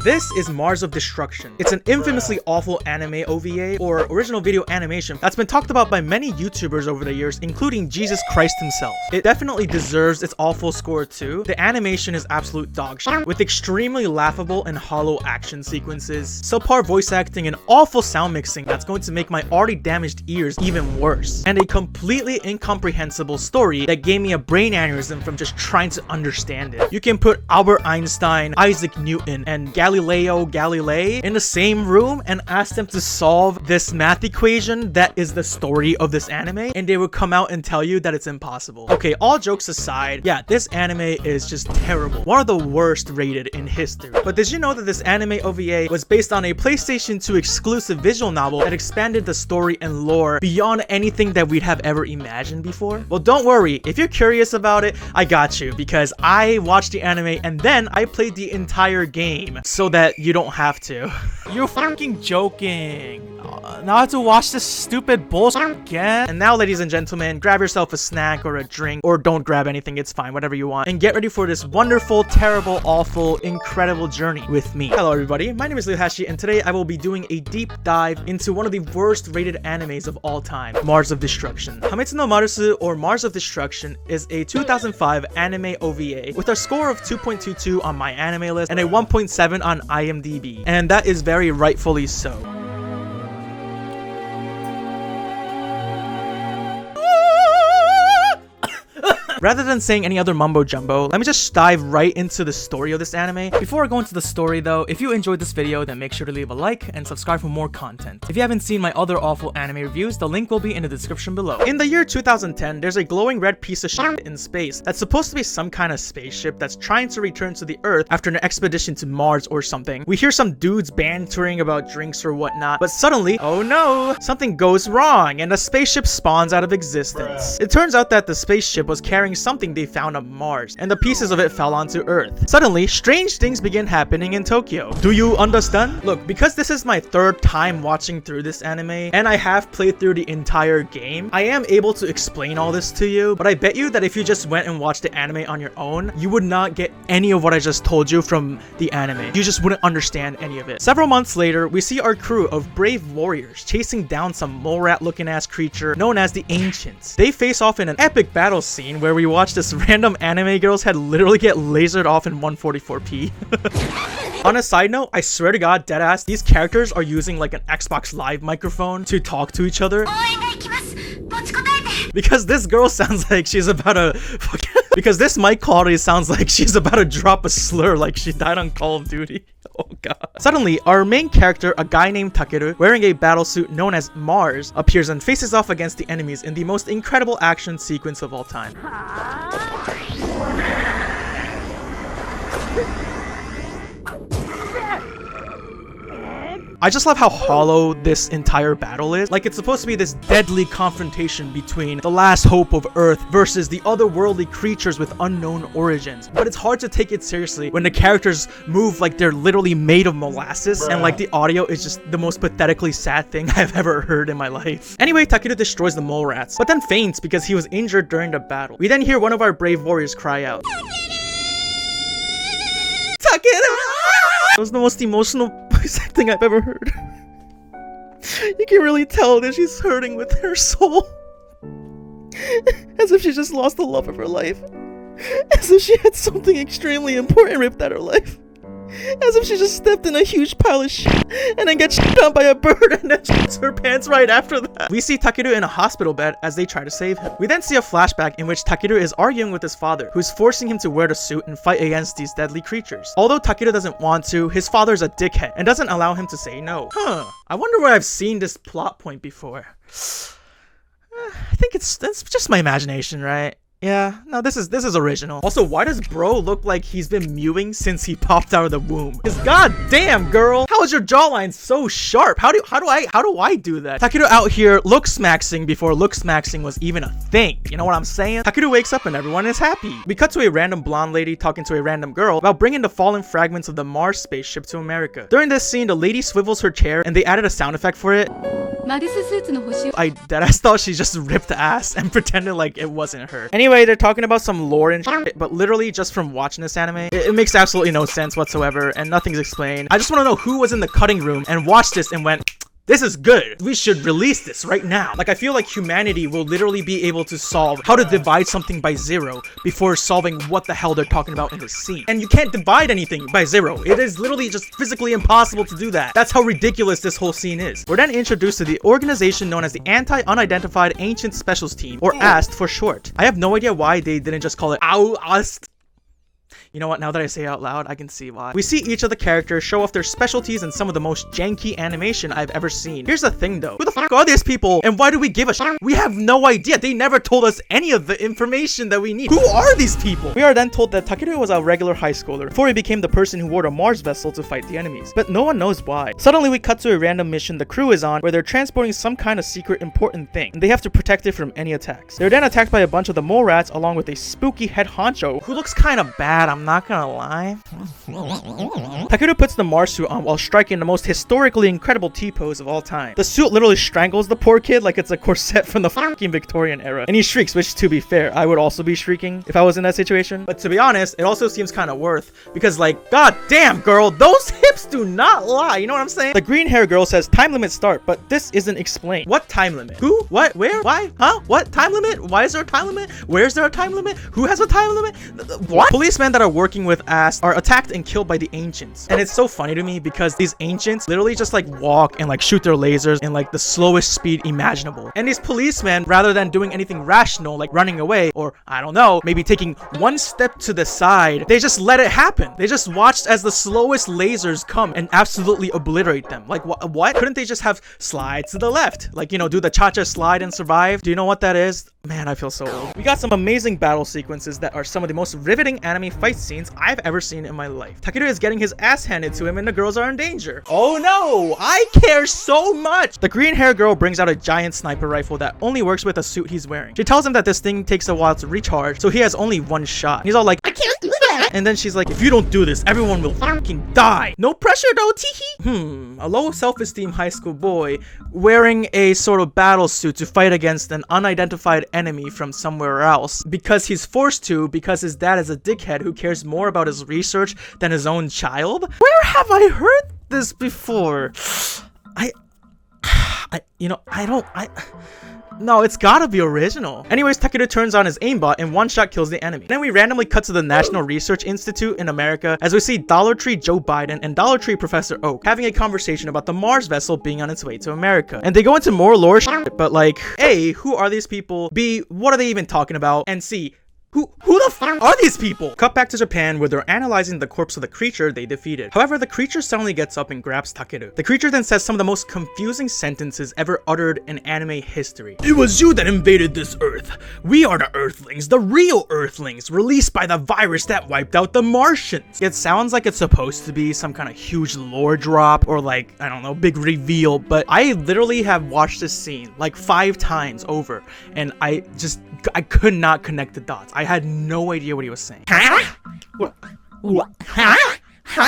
This is Mars of Destruction. It's an infamously awful anime OVA, or original video animation, that's been talked about by many YouTubers over the years, including Jesus Christ himself. It definitely deserves its awful score too. The animation is absolute dog shit, with extremely laughable and hollow action sequences, subpar voice acting, and awful sound mixing that's going to make my already damaged ears even worse, and a completely incomprehensible story that gave me a brain aneurysm from just trying to understand it. You can put Albert Einstein, Isaac Newton, and Galileo Galilei in the same room and ask them to solve this math equation that is the story of this anime, and they would come out and tell you that it's impossible. Okay, all jokes aside, yeah, this anime is just terrible. One of the worst rated in history. But did you know that this anime OVA was based on a PlayStation 2 exclusive visual novel that expanded the story and lore beyond anything that we'd have ever imagined before? Well, don't worry. If you're curious about it, I got you, because I watched the anime and then I played the entire game so that you don't have to. You're fucking joking. Now I have to watch this stupid bullshit again. And now, ladies and gentlemen, grab yourself a snack or a drink, or don't grab anything, it's fine, whatever you want, and get ready for this wonderful, terrible, awful, incredible journey with me. Hello everybody, my name is Hashi, and today I will be doing a deep dive into one of the worst rated animes of all time, Mars of Destruction. Hametsu no Marusu, or Mars of Destruction, is a 2005 anime OVA with a score of 2.22 on my anime list and a 1.7 on IMDb, and that is very rightfully so. Rather than saying any other mumbo jumbo, let me just dive right into the story of this anime. Before I go into the story though, if you enjoyed this video, then make sure to leave a like and subscribe for more content. If you haven't seen my other awful anime reviews, the link will be in the description below. In the year 2010, there's a glowing red piece of shit in space that's supposed to be some kind of spaceship that's trying to return to the Earth after an expedition to Mars or something. We hear some dudes bantering about drinks or whatnot, but suddenly, oh no, something goes wrong and the spaceship spawns out of existence. It turns out that the spaceship was carrying something they found on Mars, and the pieces of it fell onto Earth. Suddenly, strange things begin happening in Tokyo. Do you understand? Look, because this is my third time watching through this anime, and I have played through the entire game, I am able to explain all this to you, but I bet you that if you just went and watched the anime on your own, you would not get any of what I just told you from the anime. You just wouldn't understand any of it. Several months later, we see our crew of brave warriors chasing down some mole rat looking ass creature known as the Ancients. They face off in an epic battle scene where we watch this random anime girl's head literally get lasered off in 144p. On a side note, I swear to god, deadass, these characters are using like an Xbox Live microphone to talk to each other. Because this girl sounds like she's about to because this mic quality sounds like she's about to drop a slur like she died on Call of Duty. Oh god. Suddenly, our main character, a guy named Takeru, wearing a battlesuit known as Mars, appears and faces off against the enemies in the most incredible action sequence of all time. I just love how hollow this entire battle is. Like, it's supposed to be this deadly confrontation between the last hope of Earth versus the otherworldly creatures with unknown origins. But it's hard to take it seriously when the characters move like they're literally made of molasses, and like the audio is just the most pathetically sad thing I've ever heard in my life. Anyway, Takeru destroys the mole rats, but then faints because he was injured during the battle. We then hear one of our brave warriors cry out, Takeru! That was the most emotional voice acting I've ever heard. You can really tell that she's hurting with her soul. As if she just lost the love of her life. As if she had something extremely important ripped out of her life. As if she just stepped in a huge pile of shit and then gets shit on by a bird and then shits her pants right after that. We see Takeru in a hospital bed as they try to save him. We then see a flashback in which Takeru is arguing with his father, who's forcing him to wear the suit and fight against these deadly creatures. Although Takeru doesn't want to, his father's a dickhead and doesn't allow him to say no. I wonder where I've seen this plot point before. I think that's just my imagination, right? Yeah, no, this is original. Also, why does bro look like he's been mewing since he popped out of the womb? Because goddamn, girl, how is your jawline so sharp? How do I do that? Takeru out here looks-maxing before looks-maxing was even a thing. You know what I'm saying? Takeru wakes up and everyone is happy. We cut to a random blonde lady talking to a random girl about bringing the fallen fragments of the Mars spaceship to America. During this scene, the lady swivels her chair and they added a sound effect for it. I deadass thought she just ripped ass and pretended like it wasn't her. Anyway, they're talking about some lore and shit, but literally just from watching this anime, it makes absolutely no sense whatsoever and nothing's explained. I just want to know who was in the cutting room and watched this and went, this is good. We should release this right now. Like, I feel like humanity will literally be able to solve how to divide something by 0 before solving what the hell they're talking about in this scene. And you can't divide anything by 0. It is literally just physically impossible to do that. That's how ridiculous this whole scene is. We're then introduced to the organization known as the Anti-Unidentified Ancient Specials Team, or AST for short. I have no idea why they didn't just call it AST. You know what, now that I say it out loud, I can see why. We see each of the characters show off their specialties in some of the most janky animation I've ever seen. Here's the thing though, who the fuck are these people and why do we give a shit? We have no idea. They never told us any of the information that we need. Who are these people? We are then told that Takeru was a regular high schooler before he became the person who wore a Mars vessel to fight the enemies, but no one knows why. Suddenly we cut to a random mission the crew is on where they're transporting some kind of secret important thing and they have to protect it from any attacks. They're then attacked by a bunch of the mole rats along with a spooky head honcho who looks kind of bad, I'm not gonna lie. Takeru puts the Mars suit on while striking the most historically incredible T-pose of all time. The suit literally strangles the poor kid like it's a corset from the fucking Victorian era. And he shrieks, which to be fair, I would also be shrieking if I was in that situation. But to be honest, it also seems kind of worth because like, god damn girl, those hips do not lie, you know what I'm saying? The green hair girl says time limit start, but this isn't explained. What time limit? Who? What? Where? Why? Huh? What? Time limit? Why is there a time limit? Where's there a time limit? Who has a time limit? What? Policemen that are working with AST are attacked and killed by the ancients. And it's so funny to me because these ancients literally just like walk and like shoot their lasers in like the slowest speed imaginable. And these policemen, rather than doing anything rational like running away or I don't know, maybe taking one step to the side, they just let it happen. They just watched as the slowest lasers come and absolutely obliterate them. Like what? Couldn't they just have slide to the left? Like, you know, do the cha-cha slide and survive? Do you know what that is? Man, I feel so old. We got some amazing battle sequences that are some of the most riveting anime fight scenes I've ever seen in my life. Takeru is getting his ass handed to him and the girls are in danger. Oh no, I care so much. The green hair girl brings out a giant sniper rifle that only works with a suit he's wearing. She tells him that this thing takes a while to recharge, so he has only one shot. He's all like, I can't do that. And then she's like, if you don't do this, everyone will fucking die. No pressure though, teehee. A low self-esteem high school boy wearing a sort of battle suit to fight against an unidentified enemy from somewhere else because he's forced to because his dad is a dickhead who cares more about his research than his own child. Where have I heard this before? No, it's gotta be original. Anyways, Takeru turns on his aimbot and one shot kills the enemy. Then we randomly cut to the National Research Institute in America as we see Dollar Tree Joe Biden and Dollar Tree Professor Oak having a conversation about the Mars vessel being on its way to America. And they go into more lore shit, but like, A, who are these people? B, what are they even talking about? And C, who the fuck are these people? Cut back to Japan where they're analyzing the corpse of the creature they defeated. However, the creature suddenly gets up and grabs Takeru. The creature then says some of the most confusing sentences ever uttered in anime history. It was you that invaded this Earth. We are the Earthlings, the real Earthlings, released by the virus that wiped out the Martians. It sounds like it's supposed to be some kind of huge lore drop or like, I don't know, big reveal, but I literally have watched this scene like 5 times over and I could not connect the dots. I had no idea what he was saying.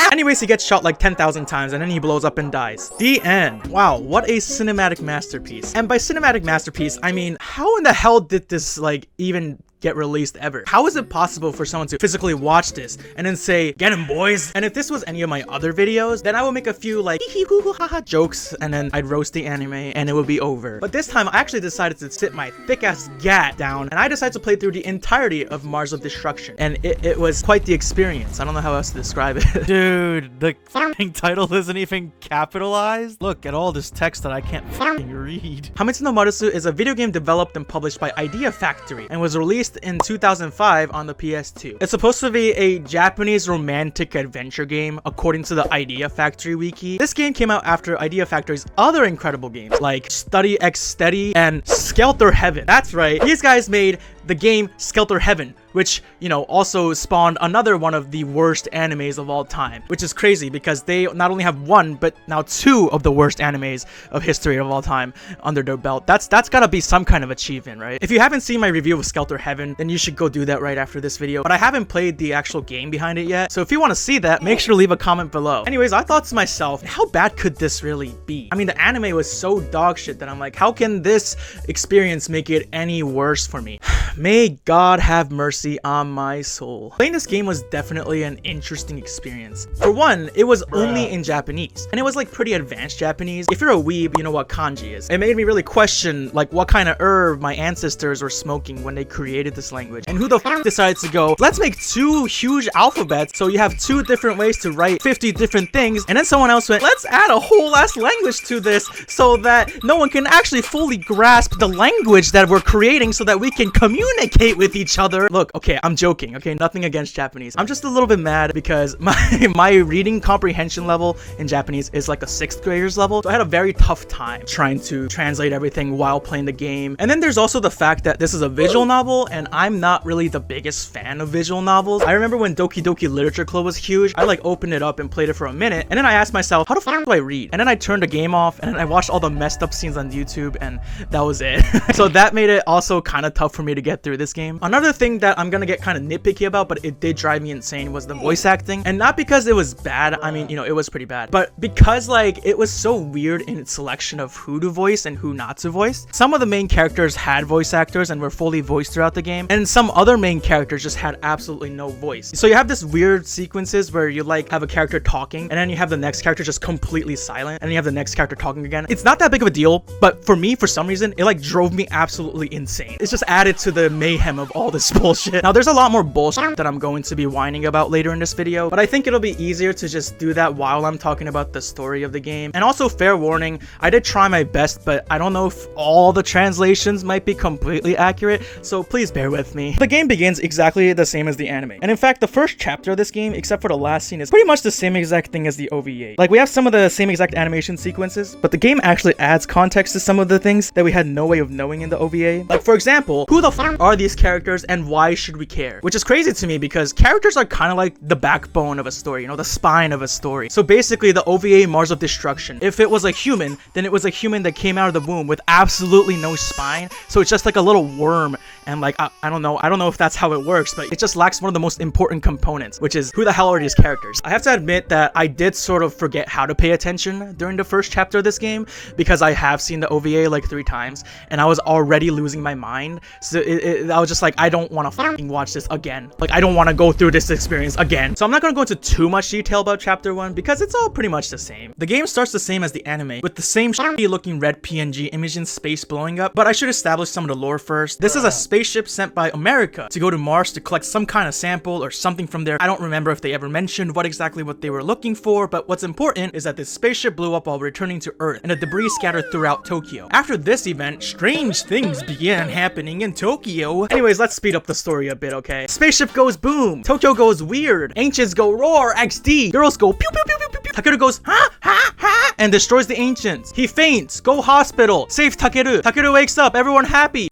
Anyways, he gets shot like 10,000 times and then he blows up and dies. The end. Wow, what a cinematic masterpiece. And by cinematic masterpiece, I mean, how in the hell did this like even get released ever? How is it possible for someone to physically watch this and then say, get him boys? And if this was any of my other videos, then I would make a few like hee hee hoo haha jokes and then I'd roast the anime and it would be over. But this time I actually decided to sit my thick ass gat down and I decided to play through the entirety of Mars of Destruction. And it was quite the experience. I don't know how else to describe it. Dude, the f***ing title isn't even capitalized. Look at all this text that I can't f***ing read. Hamitsu no Marusu is a video game developed and published by Idea Factory and was released in 2005 on the PS2. It's supposed to be a Japanese romantic adventure game according to the Idea Factory wiki. This game came out after Idea Factory's other incredible games like Study X Steady and Skelter Heaven. That's right, these guys made the game Skelter Heaven, which, you know, also spawned another one of the worst animes of all time, which is crazy because they not only have one, but now two of the worst animes of history of all time under their belt. That's gotta be some kind of achievement, right? If you haven't seen my review of Skelter Heaven, then you should go do that right after this video. But I haven't played the actual game behind it yet, so if you want to see that, make sure to leave a comment below. Anyways, I thought to myself, how bad could this really be? I mean, the anime was so dog shit that I'm like, how can this experience make it any worse for me? May God have mercy on my soul. Playing this game was definitely an interesting experience. For one, it was only in Japanese, and it was like pretty advanced Japanese. If you're a weeb, you know what kanji is. It made me really question like what kind of herb my ancestors were smoking when they created this language, and who the f decides to go, let's make two huge alphabets so you have two different ways to write 50 different things, and then someone else went, let's add a whole ass language to this so that no one can actually fully grasp the language that we're creating so that we can communicate with each other. Look, okay, I'm joking, okay, nothing against Japanese. I'm just a little bit mad because my reading comprehension level in Japanese is like a 6th grader's level, so I had a very tough time trying to translate everything while playing the game. And then there's also the fact that this is a visual novel, and I'm not really the biggest fan of visual novels. I remember when Doki Doki Literature Club was huge, I like opened it up and played it for a minute, and then I asked myself, how the f do I read? And then I turned the game off, and then I watched all the messed up scenes on YouTube, and that was it. So that made it also kind of tough for me to get through this game. Another thing that I'm gonna get kind of nitpicky about, but it did drive me insane, was the voice acting. And not because it was bad, I mean, you know, it was pretty bad, but because like it was so weird in its selection of who to voice and who not to voice. Some of the main characters had voice actors and were fully voiced throughout the game, and some other main characters just had absolutely no voice. So you have this weird sequences where you like have a character talking, and then you have the next character just completely silent, and then you have the next character talking again. It's not that big of a deal, but for me, for some reason, it like drove me absolutely insane. It's just added to the mayhem of all this bullshit. Now, there's a lot more bullshit that I'm going to be whining about later in this video, but I think it'll be easier to just do that while I'm talking about the story of the game. And also, fair warning, I did try my best, but I don't know if all the translations might be completely accurate, so please bear with me. The game begins exactly the same as the anime, and in fact, the first chapter of this game, except for the last scene, is pretty much the same exact thing as the OVA. Like, we have some of the same exact animation sequences, but the game actually adds context to some of the things that we had no way of knowing in the OVA. Like, for example, who the f are these characters and why should we care? Which is crazy to me because characters are kind of like the backbone of a story, you know, the spine of a story. So basically, the OVA Mars of Destruction, if it was a human, then it was a human that came out of the womb with absolutely no spine, so it's just like a little worm, and like I don't know if that's how it works, but it just lacks one of the most important components, which is who the hell are these characters? I have to admit that I did sort of forget how to pay attention during the first chapter of this game because I have seen the OVA like 3 times and I was already losing my mind. So I was just like, I don't want to fucking watch this again. Like, I don't want to go through this experience again. So I'm not going to go into too much detail about chapter 1 because it's all pretty much the same. The game starts the same as the anime with the same shitty looking red PNG image in space blowing up, but I should establish some of the lore first. This is a spaceship sent by America to go to Mars to collect some kind of sample or something from there. I don't remember if they ever mentioned what they were looking for, but what's important is that this spaceship blew up while returning to Earth and the debris scattered throughout Tokyo. After this event, strange things began happening in Tokyo. Anyways, let's speed up the story a bit, okay? Spaceship goes boom, Tokyo goes weird, ancients go roar XD, girls go pew pew pew pew pew pew. Takeru goes ha ha ha and destroys the ancients. He faints, go hospital, save Takeru. Takeru wakes up, everyone happy.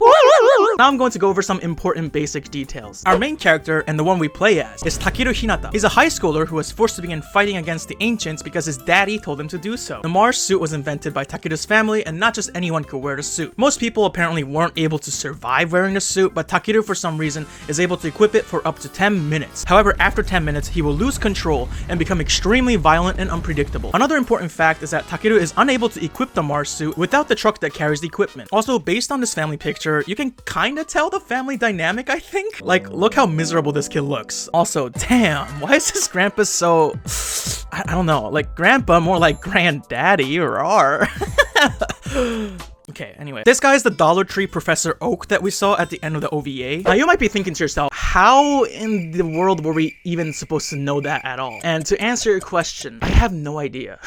Now I'm going to go over some important basic details. Our main character, and the one we play as, is Takeru Hinata. He's a high schooler who was forced to begin fighting against the ancients because his daddy told him to do so. The Mars suit was invented by Takeru's family, and not just anyone could wear the suit. Most people apparently weren't able to survive wearing the suit, but Takeru for some reason is able to equip it for up to 10 minutes. However, after 10 minutes, he will lose control and become extremely violent and unpredictable. Another important fact is that Takeru is unable to equip the Mars suit without the truck that carries the equipment. Also, based on this family picture, you can kinda tell the family dynamic, I think. Like, look how miserable this kid looks. Also, damn, why is this grandpa so... I don't know, like grandpa, more like granddaddy, or Okay, anyway. This guy is the Dollar Tree Professor Oak that we saw at the end of the OVA. Now, you might be thinking to yourself, how in the world were we even supposed to know that at all? And to answer your question, I have no idea.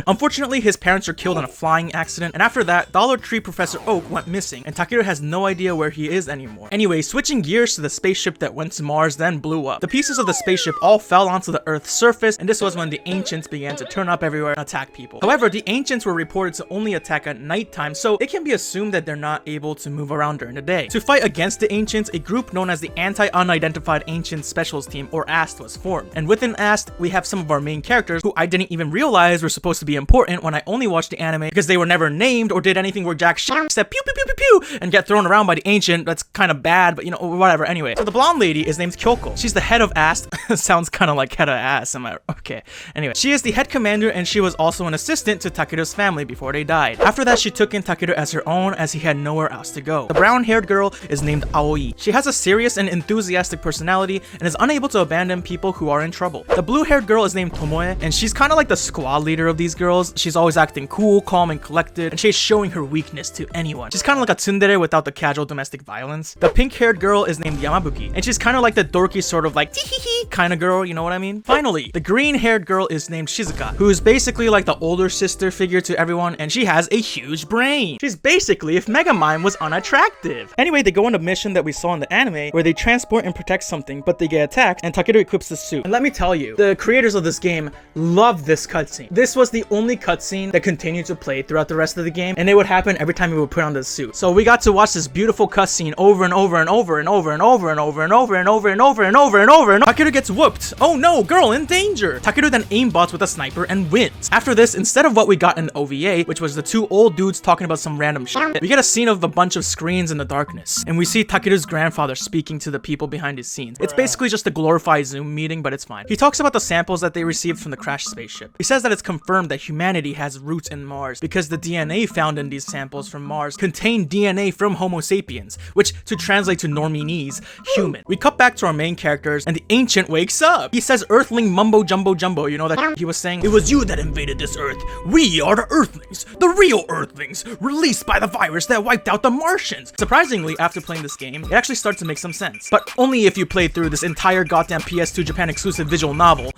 Unfortunately, his parents were killed in a flying accident, and after that, Dollar Tree Professor Oak went missing, and Takeru has no idea where he is anymore. Anyway, switching gears to the spaceship that went to Mars then blew up. The pieces of the spaceship all fell onto the Earth's surface, and this was when the ancients began to turn up everywhere and attack people. However, the ancients were reported to only attack at nighttime, so it can be assumed that they're not able to move around during the day. To fight against the Ancients, a group known as the Anti-Unidentified Ancient Specials Team, or AST, was formed. And within AST, we have some of our main characters who I didn't even realize were supposed to be important when I only watched the anime, because they were never named or did anything where jack shit except pew pew pew pew pew and get thrown around by the Ancient. That's kind of bad, but you know, whatever. Anyway, so the blonde lady is named Kyoko. She's the head of AST. Sounds kind of like head of ass, am I okay? Anyway, she is the head commander, and she was also an assistant to Takeru's family before they died. After that, she took in Takeru as her own, as he had nowhere else to go. The brown-haired girl is named Aoi. She has a serious and enthusiastic personality and is unable to abandon people who are in trouble. The blue-haired girl is named Tomoe, and she's kind of like the squad leader of these girls. She's always acting cool, calm, and collected, and she's showing her weakness to anyone. She's kind of like a tsundere without the casual domestic violence. The pink-haired girl is named Yamabuki, and she's kind of like the dorky sort of like tee-hee-hee kind of girl, you know what I mean? Finally, the green-haired girl is named Shizuka, who is basically like the older sister figure to everyone, and she has a huge brain. She's basically if Megamind was unattractive. Anyway, they go on a mission that we saw in the anime where they transport and protect something, but they get attacked, and Takeru equips the suit. And let me tell you, the creators of this game love this cutscene. This was the only cutscene that continued to play throughout the rest of the game, and it would happen every time you would put on the suit. So we got to watch this beautiful cutscene over and over and over and over and over and over and over and over and over and over and over and Takeru gets whooped. Oh no, girl in danger! Takeru then aimbots with a sniper and wins. After this, instead of what we got in the OVA, which was the two old dudes talking about some random shit, we get a scene of a bunch of screens in the darkness, and we see Takeru's grandfather speaking to the people behind his scenes. It's basically just a glorified Zoom meeting, but it's fine. He talks about the samples that they received from the crashed spaceship. He says that it's confirmed that humanity has roots in Mars because the DNA found in these samples from Mars contain DNA from Homo sapiens, which to translate to Norminese, human. We cut back to our main characters, and the Ancient wakes up. He says Earthling mumbo jumbo jumbo, you know that he was saying? It was you that invaded this Earth. We are the Earthlings, the real Earthlings, released by the virus that wiped out the Martians. Surprisingly, after playing this game, it actually starts to make some sense. But only if you play through this entire goddamn PS2 Japan exclusive visual novel.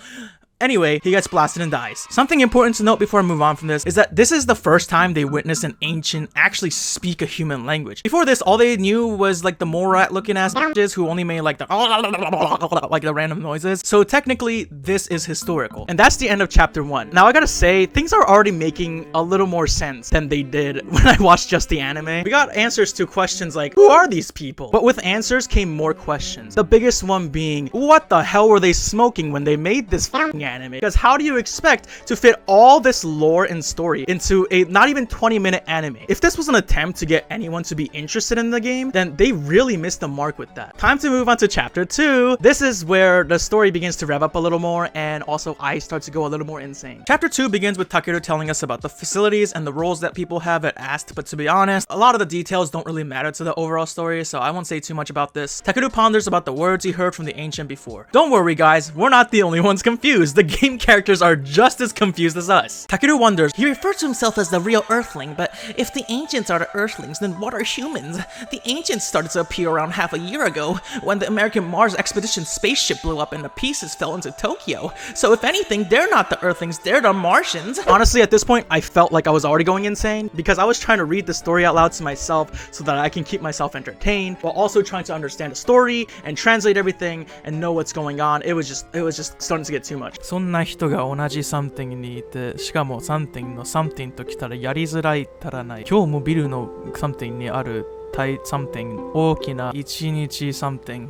Anyway, he gets blasted and dies. Something important to note before I move on from this is that this is the first time they witnessed an Ancient actually speak a human language. Before this, all they knew was like the Morat looking ass bitches who only made like the random noises. So technically, this is historical. And that's the end of chapter 1. Now I gotta say, things are already making a little more sense than they did when I watched just the anime. We got answers to questions like, who are these people? But with answers came more questions. The biggest one being, what the hell were they smoking when they made this anime? Because how do you expect to fit all this lore and story into a not even 20-minute anime? If this was an attempt to get anyone to be interested in the game, then they really missed the mark with that. Time to move on to chapter 2. This is where the story begins to rev up a little more, and also I start to go a little more insane. Chapter 2 begins with Takeru telling us about the facilities and the roles that people have at AST, but to be honest, a lot of the details don't really matter to the overall story, so I won't say too much about this. Takeru ponders about the words he heard from the Ancient before. Don't worry guys, we're not the only ones confused. The game characters are just as confused as us. Takeru wonders, he refers to himself as the real Earthling, but if the Ancients are the Earthlings, then what are humans? The Ancients started to appear around half a year ago, when the American Mars expedition spaceship blew up and the pieces fell into Tokyo. So if anything, they're not the Earthlings, they're the Martians. Honestly, at this point, I felt like I was already going insane, because I was trying to read the story out loud to myself so that I can keep myself entertained, while also trying to understand the story and translate everything and know what's going on. It was just starting to get too much. そんな人が同じ something にいて、しかも something の something ときたらやりづらい足らない。今日もビルの something にある something 大きな一日 something。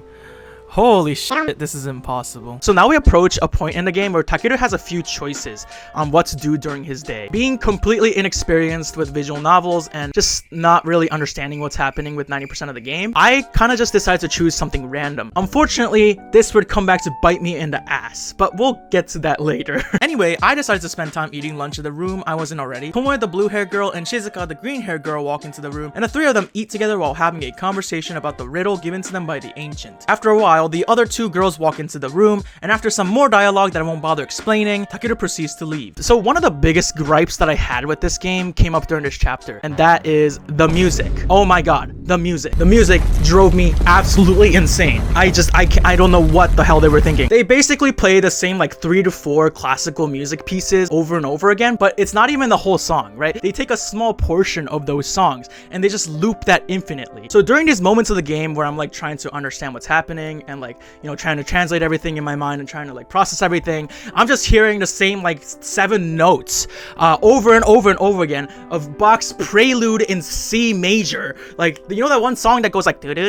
Holy shit, this is impossible. So now we approach a point in the game where Takeru has a few choices on what to do during his day. Being completely inexperienced with visual novels and just not really understanding what's happening with 90% of the game, I kind of just decided to choose something random. Unfortunately, this would come back to bite me in the ass, but we'll get to that later. Anyway, I decided to spend time eating lunch in the room I was in already. Tomoe, the blue-haired girl, and Shizuka, the green-haired girl, walk into the room, and the three of them eat together while having a conversation about the riddle given to them by the Ancient. After a while, the other two girls walk into the room, and after some more dialogue that I won't bother explaining, Takeru proceeds to leave. So one of the biggest gripes that I had with this game came up during this chapter, and that is the music. Oh my god, the music. The music drove me absolutely insane. I don't know what the hell they were thinking. They basically play the same like 3 to 4 classical music pieces over and over again, but it's not even the whole song, right? They take a small portion of those songs and they just loop that infinitely. So during these moments of the game where I'm like trying to understand what's happening and like, you know, trying to translate everything in my mind and trying to like process everything. I'm just hearing the same like 7 notes over and over and over again of Bach's Prelude in C major. Like, you know that one song that goes like, you know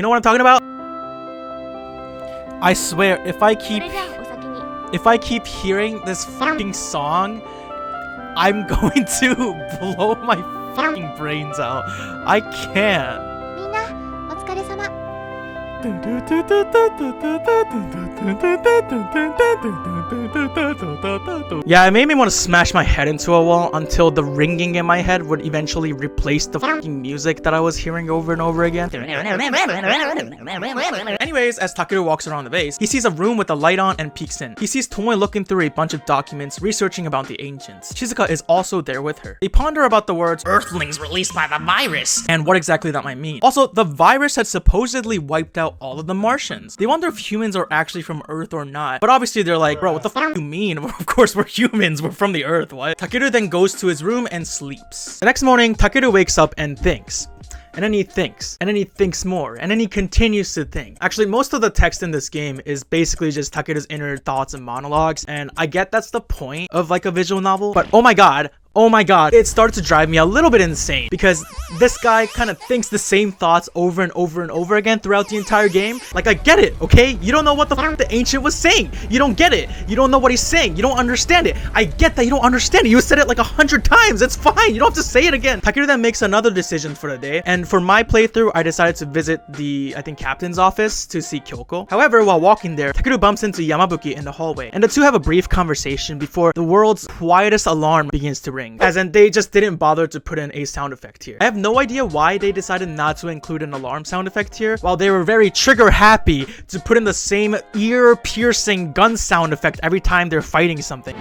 what I'm talking about? I swear, if I keep hearing this fucking song, I'm going to blow my fucking brains out. I can't. Yeah, it made me want to smash my head into a wall until the ringing in my head would eventually replace the fucking music that I was hearing over and over again. Anyways, as Takeru walks around the base, he sees a room with a light on and peeks in. He sees Tomoe looking through a bunch of documents, researching about the ancients. Shizuka is also there with her. They ponder about the words "Earthlings released by the virus" and what exactly that might mean. Also, the virus had supposedly wiped out all of the Martians. They wonder if humans are actually from Earth or not. But obviously they're like, bro, what the fuck do you mean? Of course we're humans. We're from the Earth. What? Takeru then goes to his room and sleeps. The next morning, Takeru wakes up and thinks. And then he thinks, and then he thinks more, and then he continues to think. Actually, most of the text in this game is basically just Takeru's inner thoughts and monologues, and I get that's the point of like a visual novel, but oh my god, it started to drive me a little bit insane because this guy kind of thinks the same thoughts over and over and over again throughout the entire game. Like, I get it, okay? You don't know what the fuck the ancient was saying. You don't get it. You don't know what he's saying. You don't understand it. I get that you don't understand it. You said it like 100 times. It's fine. You don't have to say it again. Takeru then makes another decision for the day, and for my playthrough, I decided to visit the, I think, captain's office to see Kyoko. However, while walking there, Takeru bumps into Yamabuki in the hallway, and the two have a brief conversation before the world's quietest alarm begins to ring. As in, they just didn't bother to put in a sound effect here. I have no idea why they decided not to include an alarm sound effect here, while they were very trigger happy to put in the same ear-piercing gun sound effect every time they're fighting something.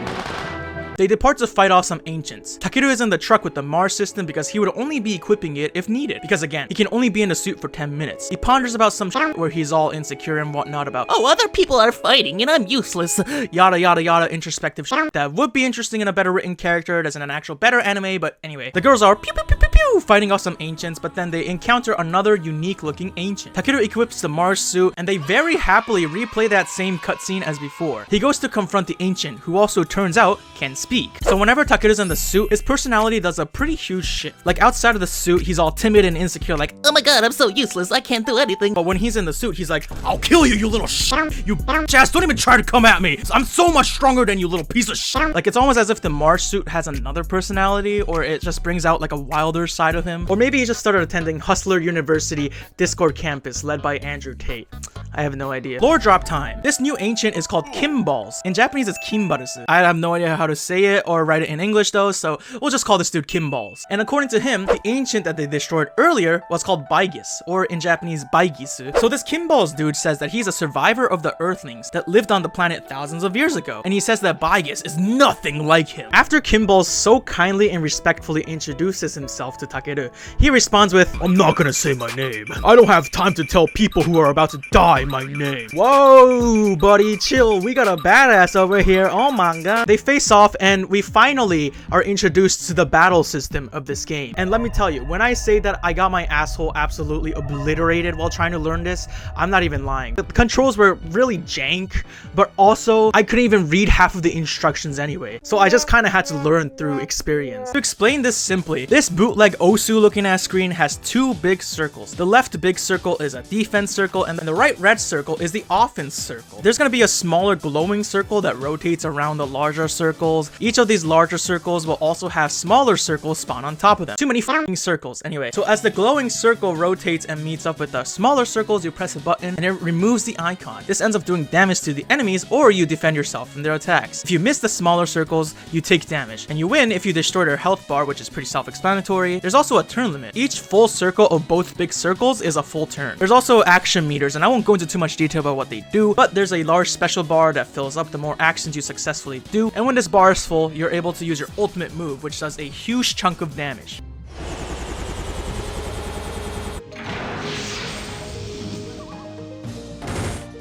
They depart to fight off some ancients. Takeru is in the truck with the Mars system because he would only be equipping it if needed. Because again, he can only be in the suit for 10 minutes. He ponders about some shit where he's all insecure and whatnot about, oh, other people are fighting and I'm useless. Yada yada yada introspective shit that would be interesting in a better written character as in an actual better anime, but anyway. The girls are pew pew pew pew pew fighting off some ancients, but then they encounter another unique looking ancient. Takeru equips the Mars suit and they very happily replay that same cutscene as before. He goes to confront the ancient, who also turns out can speak. So whenever Takeru's in the suit, his personality does a pretty huge shift. Like outside of the suit, he's all timid and insecure, like, oh my god, I'm so useless, I can't do anything. But when he's in the suit, he's like, I'll kill you, you little shit. You bitch ass, don't even try to come at me. I'm so much stronger than you, little piece of shit. Like, it's almost as if the Mars suit has another personality, or it just brings out like a wilder side of him. Or maybe he just started attending Hustler University Discord campus led by Andrew Tate. I have no idea. Lore drop time. This new ancient is called Kimballs. In Japanese, it's Kimbarusu. I have no idea how to say it or write it in English though, so we'll just call this dude Kimballs. And according to him, the ancient that they destroyed earlier was called Baigis, or in Japanese, Baigisu. So this Kimballs dude says that he's a survivor of the Earthlings that lived on the planet thousands of years ago, and he says that Baigis is nothing like him. After Kimballs so kindly and respectfully introduces himself to Takeru, he responds with, I'm not gonna say my name. I don't have time to tell people who are about to die my name. Whoa, buddy, chill. We got a badass over here. Oh my god. They face off and we finally are introduced to the battle system of this game. And let me tell you, when I say that I got my asshole absolutely obliterated while trying to learn this, I'm not even lying. The controls were really jank, but also I couldn't even read half of the instructions anyway. So I just kind of had to learn through experience. To explain this simply, this bootleg Osu looking ass screen has 2 big circles. The left big circle is a defense circle and the right red circle is the offense circle. There's gonna be a smaller glowing circle that rotates around the larger circles. Each of these larger circles will also have smaller circles spawn on top of them. Too many f***ing circles. Anyway, so as the glowing circle rotates and meets up with the smaller circles, you press a button and it removes the icon. This ends up doing damage to the enemies, or you defend yourself from their attacks. If you miss the smaller circles, you take damage, and you win if you destroy their health bar, which is pretty self-explanatory. There's also a turn limit. Each full circle of both big circles is a full turn. There's also action meters, and I won't go into too much detail about what they do, but there's a large special bar that fills up the more actions you successfully do, and when this bar is full, you're able to use your ultimate move, which does a huge chunk of damage.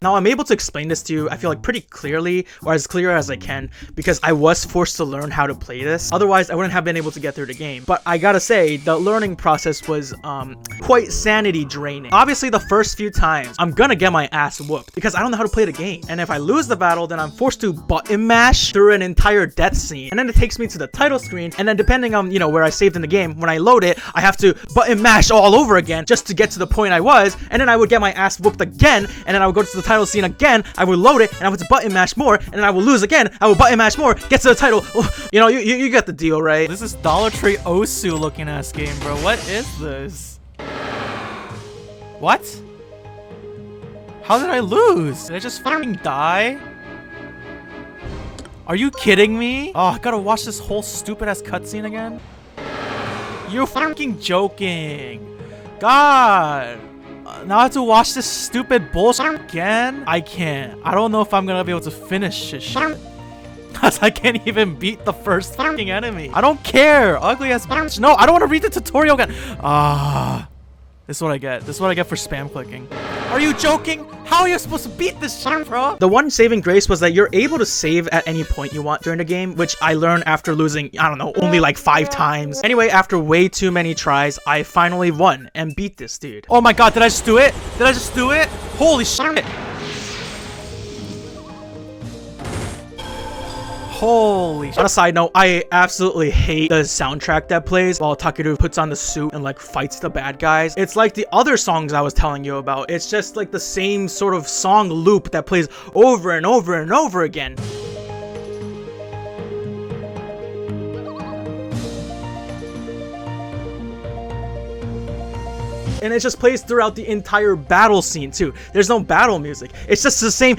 Now, I'm able to explain this to you, I feel like pretty clearly, or as clear as I can, because I was forced to learn how to play this. Otherwise, I wouldn't have been able to get through the game. But I gotta say, the learning process was quite sanity draining. Obviously, the first few times, I'm gonna get my ass whooped because I don't know how to play the game. And if I lose the battle, then I'm forced to button mash through an entire death scene. And then it takes me to the title screen. And then depending on, you know, where I saved in the game, when I load it, I have to button mash all over again just to get to the point I was. And then I would get my ass whooped again. And then I would go to the title scene again. I would load it and I would button mash more. And then I would lose again. I would button mash more, get to the title. You know, you get the deal, right? This is Dollar Tree Osu looking ass game, bro. What is this? What? How did I lose? Did I just fucking die? Are you kidding me? Oh, I gotta watch this whole stupid ass cutscene again? You're fucking joking. God. Now I have to watch this stupid bullshit again? I can't. I don't know if I'm gonna be able to finish this shit. Cause I can't even beat the first fucking enemy. I don't care. Ugly ass bitch. No, I don't want to read the tutorial again. This is what I get. This is what I get for spam clicking. Are you joking? How are you supposed to beat this shit, bro? The one saving grace was that you're able to save at any point you want during the game, which I learned after losing, I don't know, only like 5 times. Anyway, after way too many tries, I finally won and beat this dude. Oh my god, did I just do it? Did I just do it? Holy shit. Holy shit. On a side note, I absolutely hate the soundtrack that plays while Takeru puts on the suit and like fights the bad guys. It's like the other songs I was telling you about. It's just like the same sort of song loop that plays over and over and over again. And it just plays throughout the entire battle scene too. There's no battle music. It's just the same.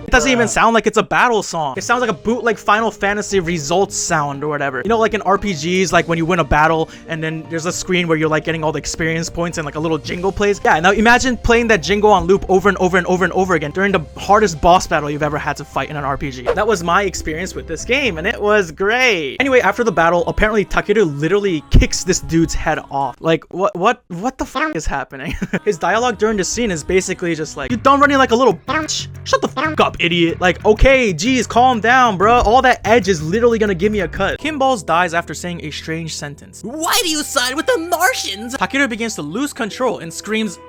It doesn't even sound like it's a battle song. It sounds like a bootleg Final Fantasy results sound or whatever. You know, like in RPGs, like when you win a battle and then there's a screen where you're like getting all the experience points and like a little jingle plays. Yeah, now imagine playing that jingle on loop over and over and over and over again during the hardest boss battle you've ever had to fight in an RPG. That was my experience with this game and it was great. Anyway, after the battle, apparently Takeru literally kicks this dude's head off. Like, what the fuck is happening? His dialogue during the scene is basically just like, you done running like a little bitch? Shut the fuck up, idiot. Like, okay, geez, calm down, bro. All that edge is literally gonna give me a cut. Kimballs dies after saying a strange sentence. Why do you side with the Martians? Takeru begins to lose control and screams.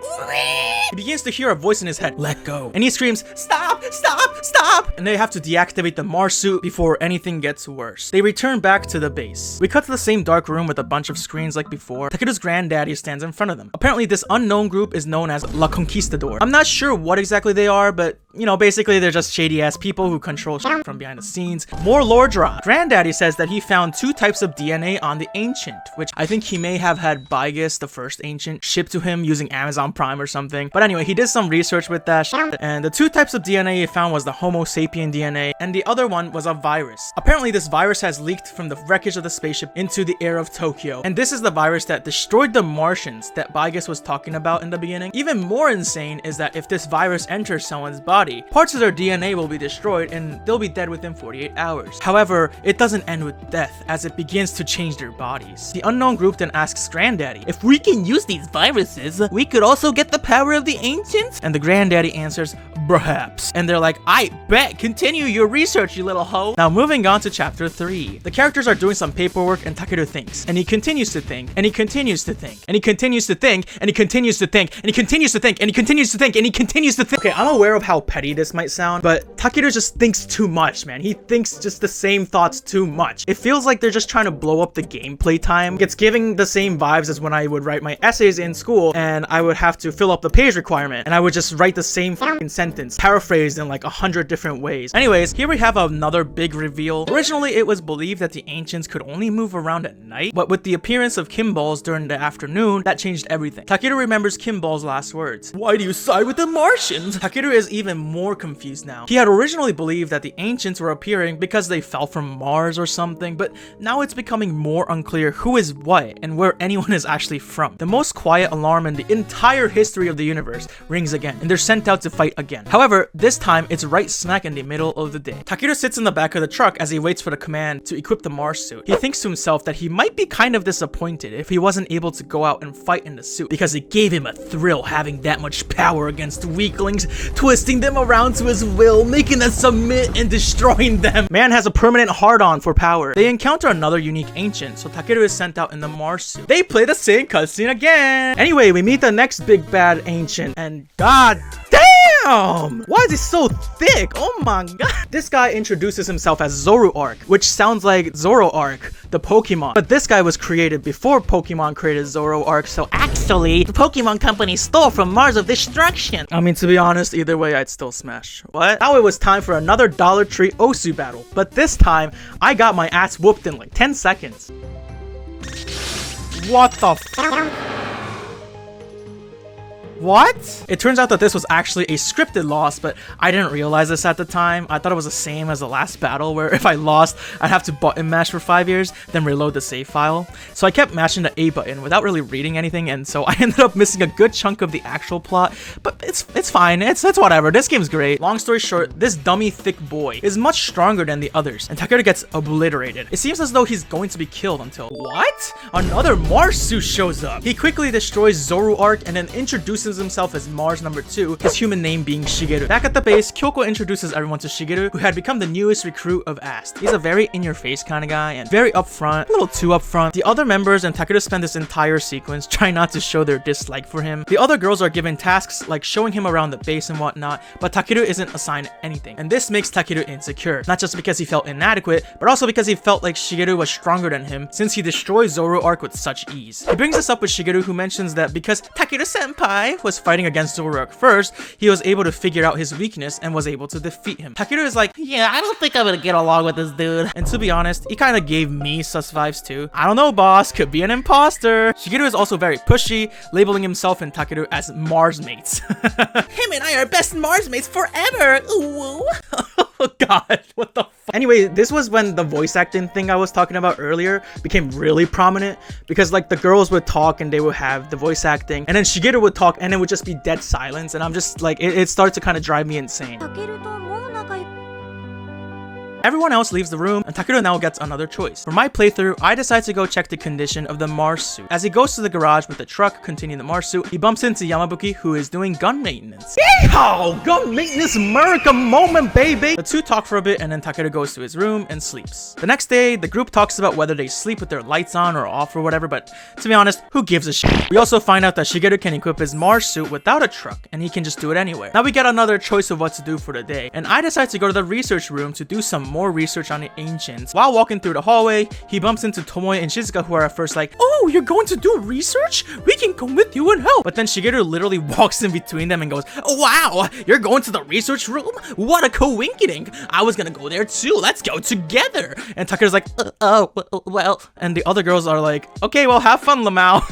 He begins to hear a voice in his head, let go. And he screams, stop, stop, stop. And they have to deactivate the Mars suit before anything gets worse. They return back to the base. We cut to the same dark room with a bunch of screens like before. Takeru's granddaddy stands in front of them. Apparently, this unknown group is known as La Conquistador. I'm not sure what exactly they are, but you know, basically they're just shady ass people who control shit from behind the scenes. More lore drop. Granddaddy says that he found 2 types of DNA on the Ancient, which I think he may have had Bigus, the first Ancient, shipped to him using Amazon Prime or something. But anyway, he did some research with that shit, and the 2 types of DNA he found was the Homo sapien DNA, and the other one was a virus. Apparently, this virus has leaked from the wreckage of the spaceship into the air of Tokyo, and this is the virus that destroyed the Martians that Bigus was talking about in the beginning. Even more insane is that if this virus enters someone's body, parts of their DNA will be destroyed and they'll be dead within 48 hours. However, it doesn't end with death as it begins to change their bodies. The unknown group then asks Granddaddy, if we can use these viruses, we could also get the power of the Ancients? And the Granddaddy answers, perhaps. And they're like, I bet, continue your research, you little hoe. Now moving on to chapter 3. The characters are doing some paperwork and Takeru thinks, and he continues to think, and he continues to think, and he continues to think, and he continues to think, and he continues to think, and he continues to think, and he continues to think. Okay, I'm aware of how petty this might sound, but Takeru just thinks too much, man. He thinks just the same thoughts too much. It feels like they're just trying to blow up the gameplay time. It's giving the same vibes as when I would write my essays in school and I would have to fill up the page requirement and I would just write the same fucking sentence, paraphrased in like 100 different ways. Anyways, here we have another big reveal. Originally, it was believed that the Ancients could only move around at night, but with the appearance of Kimballs during the afternoon, that changed everything. Takeru remembers Kimballs' last words. Why do you side with the Martians? Takeru is even more confused now. He had originally believed that the ancients were appearing because they fell from Mars or something, but now it's becoming more unclear who is what and where anyone is actually from. The most quiet alarm in the entire history of the universe rings again, and they're sent out to fight again. However, this time it's right smack in the middle of the day. Takeru sits in the back of the truck as he waits for the command to equip the Mars suit. He thinks to himself that he might be kind of disappointed if he wasn't able to go out and fight in the suit, because it gave him a thrill having that much power against weaklings, twisting them around to his will, making them submit and destroying them. Man has a permanent hard-on for power. They encounter another unique ancient, so Takeru is sent out in the Mars suit. They play the same cutscene again. Anyway, we meet the next big bad ancient, and god damn! Why is he so thick? Oh my god. This guy introduces himself as Zoroark, which sounds like Zoroark, the Pokemon. But this guy was created before Pokemon created Zoroark, so actually, the Pokemon company stole from Mars of Destruction. I mean, to be honest, either way, I'd still smash. What? Now it was time for another Dollar Tree Osu battle, but this time, I got my ass whooped in like 10 seconds. What the f- What? It turns out that this was actually a scripted loss, but I didn't realize this at the time. I thought it was the same as the last battle, where if I lost, I'd have to button mash for 5 years, then reload the save file. So I kept mashing the A button without really reading anything, and so I ended up missing a good chunk of the actual plot, but it's fine, it's whatever. This game's great. Long story short, this dummy thick boy is much stronger than the others, and Takeru gets obliterated. It seems as though he's going to be killed until— what? Another Mars suit shows up. He quickly destroys Zoroark and then introduces himself as Mars number 2, his human name being Shigeru. Back at the base, Kyoko introduces everyone to Shigeru, who had become the newest recruit of AST. He's a very in-your-face kind of guy and very upfront, a little too upfront. The other members and Takeru spend this entire sequence trying not to show their dislike for him. The other girls are given tasks like showing him around the base and whatnot, but Takeru isn't assigned anything. And this makes Takeru insecure, not just because he felt inadequate, but also because he felt like Shigeru was stronger than him since he destroyed Zoroark with such ease. He brings this up with Shigeru, who mentions that because Takeru-senpai was fighting against Zoroark first, he was able to figure out his weakness and was able to defeat him. Takeru is like, yeah, I don't think I'm gonna get along with this dude. And to be honest, he kind of gave me sus vibes too. I don't know, boss, could be an imposter. Shigeru is also very pushy, labeling himself and Takeru as Mars mates. Him and I are best Mars mates forever. Ooh. Oh god, what the fuck? Anyway, this was when the voice acting thing I was talking about earlier became really prominent, because like the girls would talk and they would have the voice acting, and then Shigeru would talk and it would just be dead silence, and I'm just like, it started to kind of drive me insane. Everyone else leaves the room, and Takeru now gets another choice. For my playthrough, I decide to go check the condition of the Mars suit. As he goes to the garage with the truck containing the Mars suit, he bumps into Yamabuki, who is doing gun maintenance. Yeehaw! Gun maintenance America moment, baby! The two talk for a bit, and then Takeru goes to his room and sleeps. The next day, the group talks about whether they sleep with their lights on or off or whatever, but to be honest, who gives a shit? We also find out that Shigeru can equip his Mars suit without a truck, and he can just do it anywhere. Now we get another choice of what to do for the day, and I decide to go to the research room to do some more research on the ancients. While walking through the hallway, he bumps into Tomoe and Shizuka, who are at first like, oh, you're going to do research? We can come with you and help. But then Shigeru literally walks in between them and goes, oh, wow, you're going to the research room? What a coinkydink. I was gonna go there too. Let's go together. And Takeru's like, oh, well. And the other girls are like, okay, well, have fun, Lamau.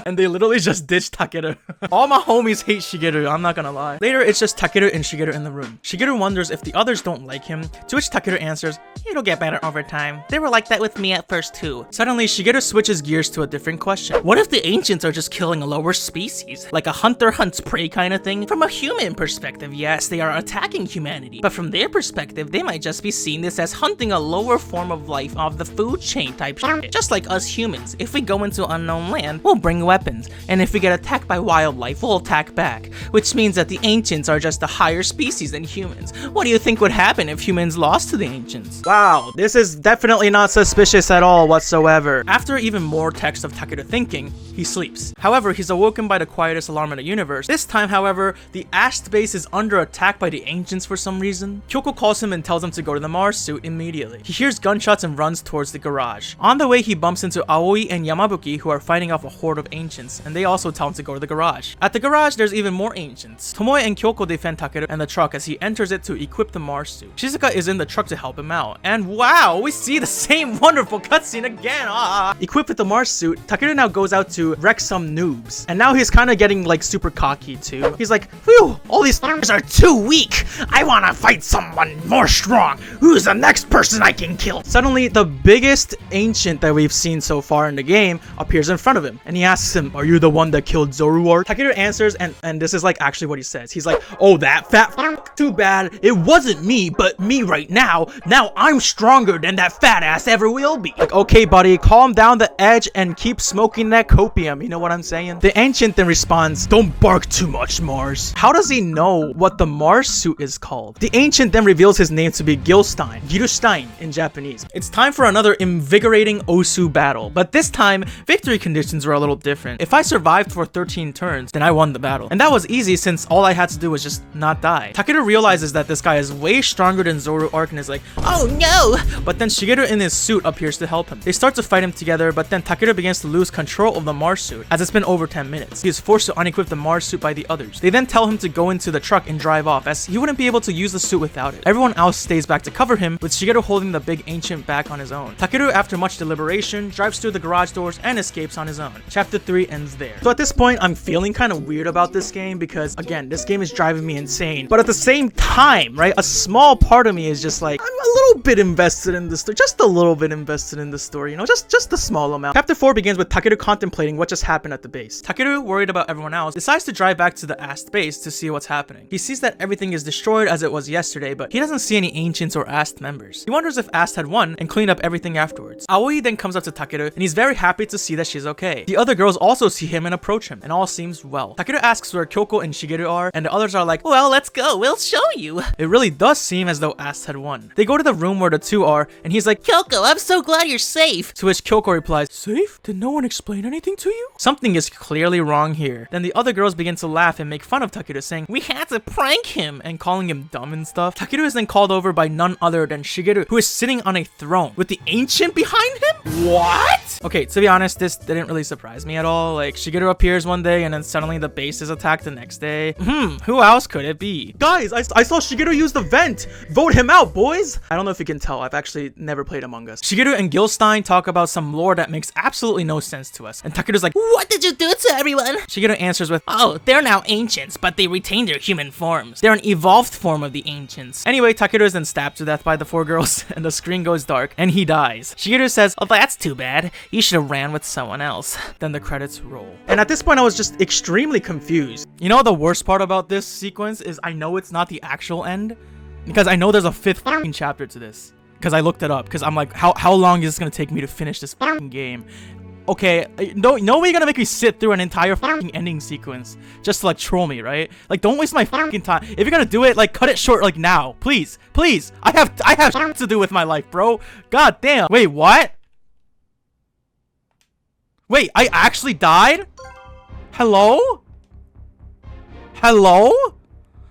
And they literally just ditch Takeru. All my homies hate Shigeru, I'm not gonna lie. Later, it's just Takeru and Shigeru in the room. Shigeru wonders if the others don't like him, to which Takeru answers, it'll get better over time. They were like that with me at first too. Suddenly, Shigeru switches gears to a different question. What if the ancients are just killing a lower species? Like a hunter hunts prey kind of thing? From a human perspective, yes, they are attacking humanity. But from their perspective, they might just be seeing this as hunting a lower form of life off the food chain type shit. Just like us humans, if we go into unknown land, we'll bring weapons. And if we get attacked by wildlife, we'll attack back. Which means that the ancients are just a higher species than humans. What do you think would happen if humans lost to the ancients? Wow, this is definitely not suspicious at all whatsoever. After even more text of Takeru thinking, he sleeps. However, he's awoken by the quietest alarm in the universe. This time, however, the AST base is under attack by the ancients for some reason. Kyoko calls him and tells him to go to the Mars suit immediately. He hears gunshots and runs towards the garage. On the way, he bumps into Aoi and Yamabuki, who are fighting off a horde of ancients, and they also tell him to go to the garage. At the garage, there's even more ancients. Tomoe and Kyoko defend Takeru and the truck as he enters it to equip the Mars suit. Shizuka is in the truck to help him out, and wow, we see the same wonderful cutscene again. Equipped with the Mars suit, Takeru now goes out to wreck some noobs, and now he's kind of getting like super cocky too. He's like, phew, All these f***ers are too weak. I wanna fight someone more strong. Who's the next person I can kill? Suddenly, the biggest ancient that we've seen so far in the game appears in front of him, and he asks him, "Are you the one that killed Zoroark?" Takeru answers, and this is like actually what he says. He's like, "Oh, that fat f***, too bad. It wasn't me, but me right now. Now I'm stronger than that fat ass ever will be." Like, okay, buddy, calm down the edge and keep smoking that copium. You know what I'm saying? The ancient then responds, "Don't bark too much, Mars." How does he know what the Mars suit is called? The ancient then reveals his name to be Gilstein, Girustein in Japanese. It's time for another invigorating Osu battle, but this time, victory conditions were a little different. If I survived for 13 turns, then I won the battle. And that was easy since all I had to do was just not die. Takeru realizes that this guy is way stronger than Zoroark and is like, "Oh no!" But then Shigeru in his suit appears to help him. They start to fight him together, but then Takeru begins to lose control of the Mars suit as it's been over 10 minutes. He is forced to unequip the Mars suit by the others. They then tell him to go into the truck and drive off as he wouldn't be able to use the suit without it. Everyone else stays back to cover him, with Shigeru holding the big ancient back on his own. Takeru, after much deliberation, drives through the garage doors and escapes on his own. Chapter 3 ends there. So at this point, I'm feeling kind of weird about this game because, again, this game is driving me insane. But at the same time, right, a small part of me is just like, I'm a little bit invested in the story, just a little bit invested in the story, you know, just a small amount. Chapter 4 begins with Takeru contemplating what just happened at the base. Takeru, worried about everyone else, decides to drive back to the Ast base to see what's happening. He sees that everything is destroyed as it was yesterday, but he doesn't see any ancients or Ast members. He wonders if Ast had won and cleaned up everything afterwards. Aoi then comes up to Takeru, and he's very happy to see that she's okay. The other girls also see him and approach him, and all seems well. Takeru asks where Kyoko and Shigeru are, and the others are like, "Well, let's go, we'll show you." It really does seem as though Ast had won. They go to the room where the two are, and he's like, "Kyoko, I'm so glad you're safe." To which Kyoko replies, "Safe? Did no one explain anything to you?" Something is clearly wrong here. Then the other girls begin to laugh and make fun of Takeru, saying, "We had to prank him," and calling him dumb and stuff. Takeru is then called over by none other than Shigeru, who is sitting on a throne with the ancient behind him? What? Okay, to be honest, this didn't really surprise me at all. Like, Shigeru appears one day and then suddenly the base is attacked the next day. Who else could it be? Guys, I saw Shigeru use the vent. Vote him out, boys. I don't know if you can tell, I've actually never played Among Us. Shigeru and Gilstein talk about some lore that makes absolutely no sense to us. And Takeru's like, "What did you do to everyone?" Shigeru answers with, "Oh, they're now ancients, but they retain their human forms. They're an evolved form of the ancients." Anyway, Takeru is then stabbed to death by the four girls, and the screen goes dark, and he dies. Shigeru says, "Oh, that's too bad. You should have ran with someone else." Then the credits roll. And at this point, I was just extremely confused. You know, the worst part about this sequence is I know it's not the actual end, because I know there's a 5th fucking chapter to this. Because I looked it up, because I'm like, how long is this going to take me to finish this fucking game? Okay, no way you're gonna make me sit through an entire fucking ending sequence just to like troll me, right? Like, don't waste my fucking time. If you're gonna do it, like, cut it short, like, now, please. I have shit to do with my life, bro. God damn. Wait, what? Wait, I actually died? Hello?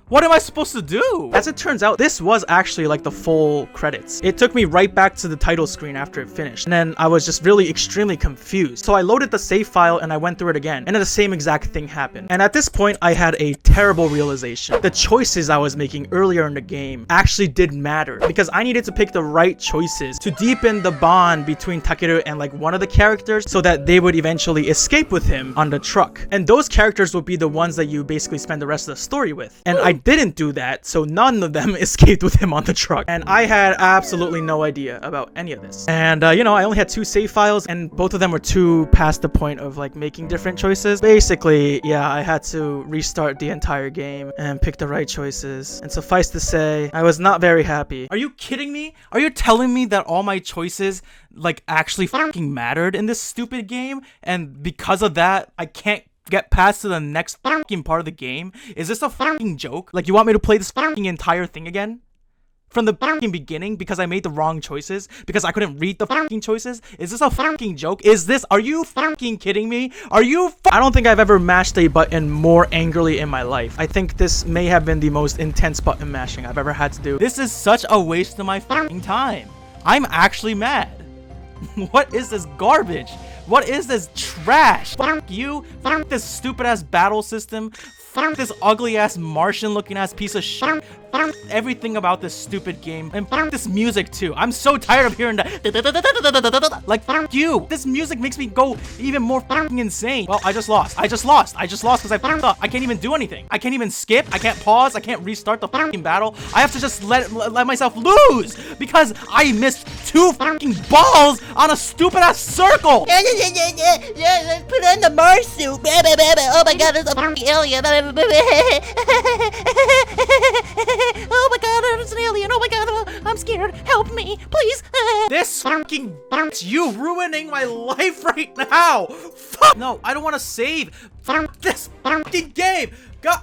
What am I supposed to do? As it turns out, this was actually like the full credits. It took me right back to the title screen after it finished. And then I was just really extremely confused. So I loaded the save file and I went through it again. And then the same exact thing happened. And at this point, I had a terrible realization. The choices I was making earlier in the game actually did matter. Because I needed to pick the right choices to deepen the bond between Takeru and like one of the characters so that they would eventually escape with him on the truck. And those characters would be the ones that you basically spend the rest of the story with. And I didn't do that, so none of them escaped with him on the truck. And I had absolutely no idea about any of this. And, you know, I only had 2 save files, and both of them were too past the point of, like, making different choices. Basically, yeah, I had to restart the entire game and pick the right choices. And suffice to say, I was not very happy. Are you kidding me? Are you telling me that all my choices, like, actually fucking mattered in this stupid game? And because of that, I can't get past to the next fucking part of the game? Is this a fucking joke? Like, you want me to play this fucking entire thing again? From the fucking beginning because I made the wrong choices? Because I couldn't read the fucking choices? Is this a fucking joke? Are you fucking kidding me? I don't think I've ever mashed a button more angrily in my life. I think this may have been the most intense button mashing I've ever had to do. This is such a waste of my fucking time. I'm actually mad. What is this garbage? What is this trash? Fuck you. Fuck this stupid ass battle system. Fuck this ugly ass Martian looking ass piece of shit. everything about this stupid game, and this music too. I'm so tired of hearing that. Like, you. This music makes me go even more insane. Well, I just lost because I fucked up. I can't even do anything. I can't even skip. I can't pause. I can't restart the fucking battle. I have to just let myself lose because I missed 2 fucking balls on a stupid ass circle. Yeah, let's put on the Mars suit. Oh my god, it's a fucking alien. Oh my god, it's an alien. Oh my god, I'm scared. Help me, please. This fucking you ruining my life right now. Fuck. No, I don't want to save. Fuck this fucking game. God.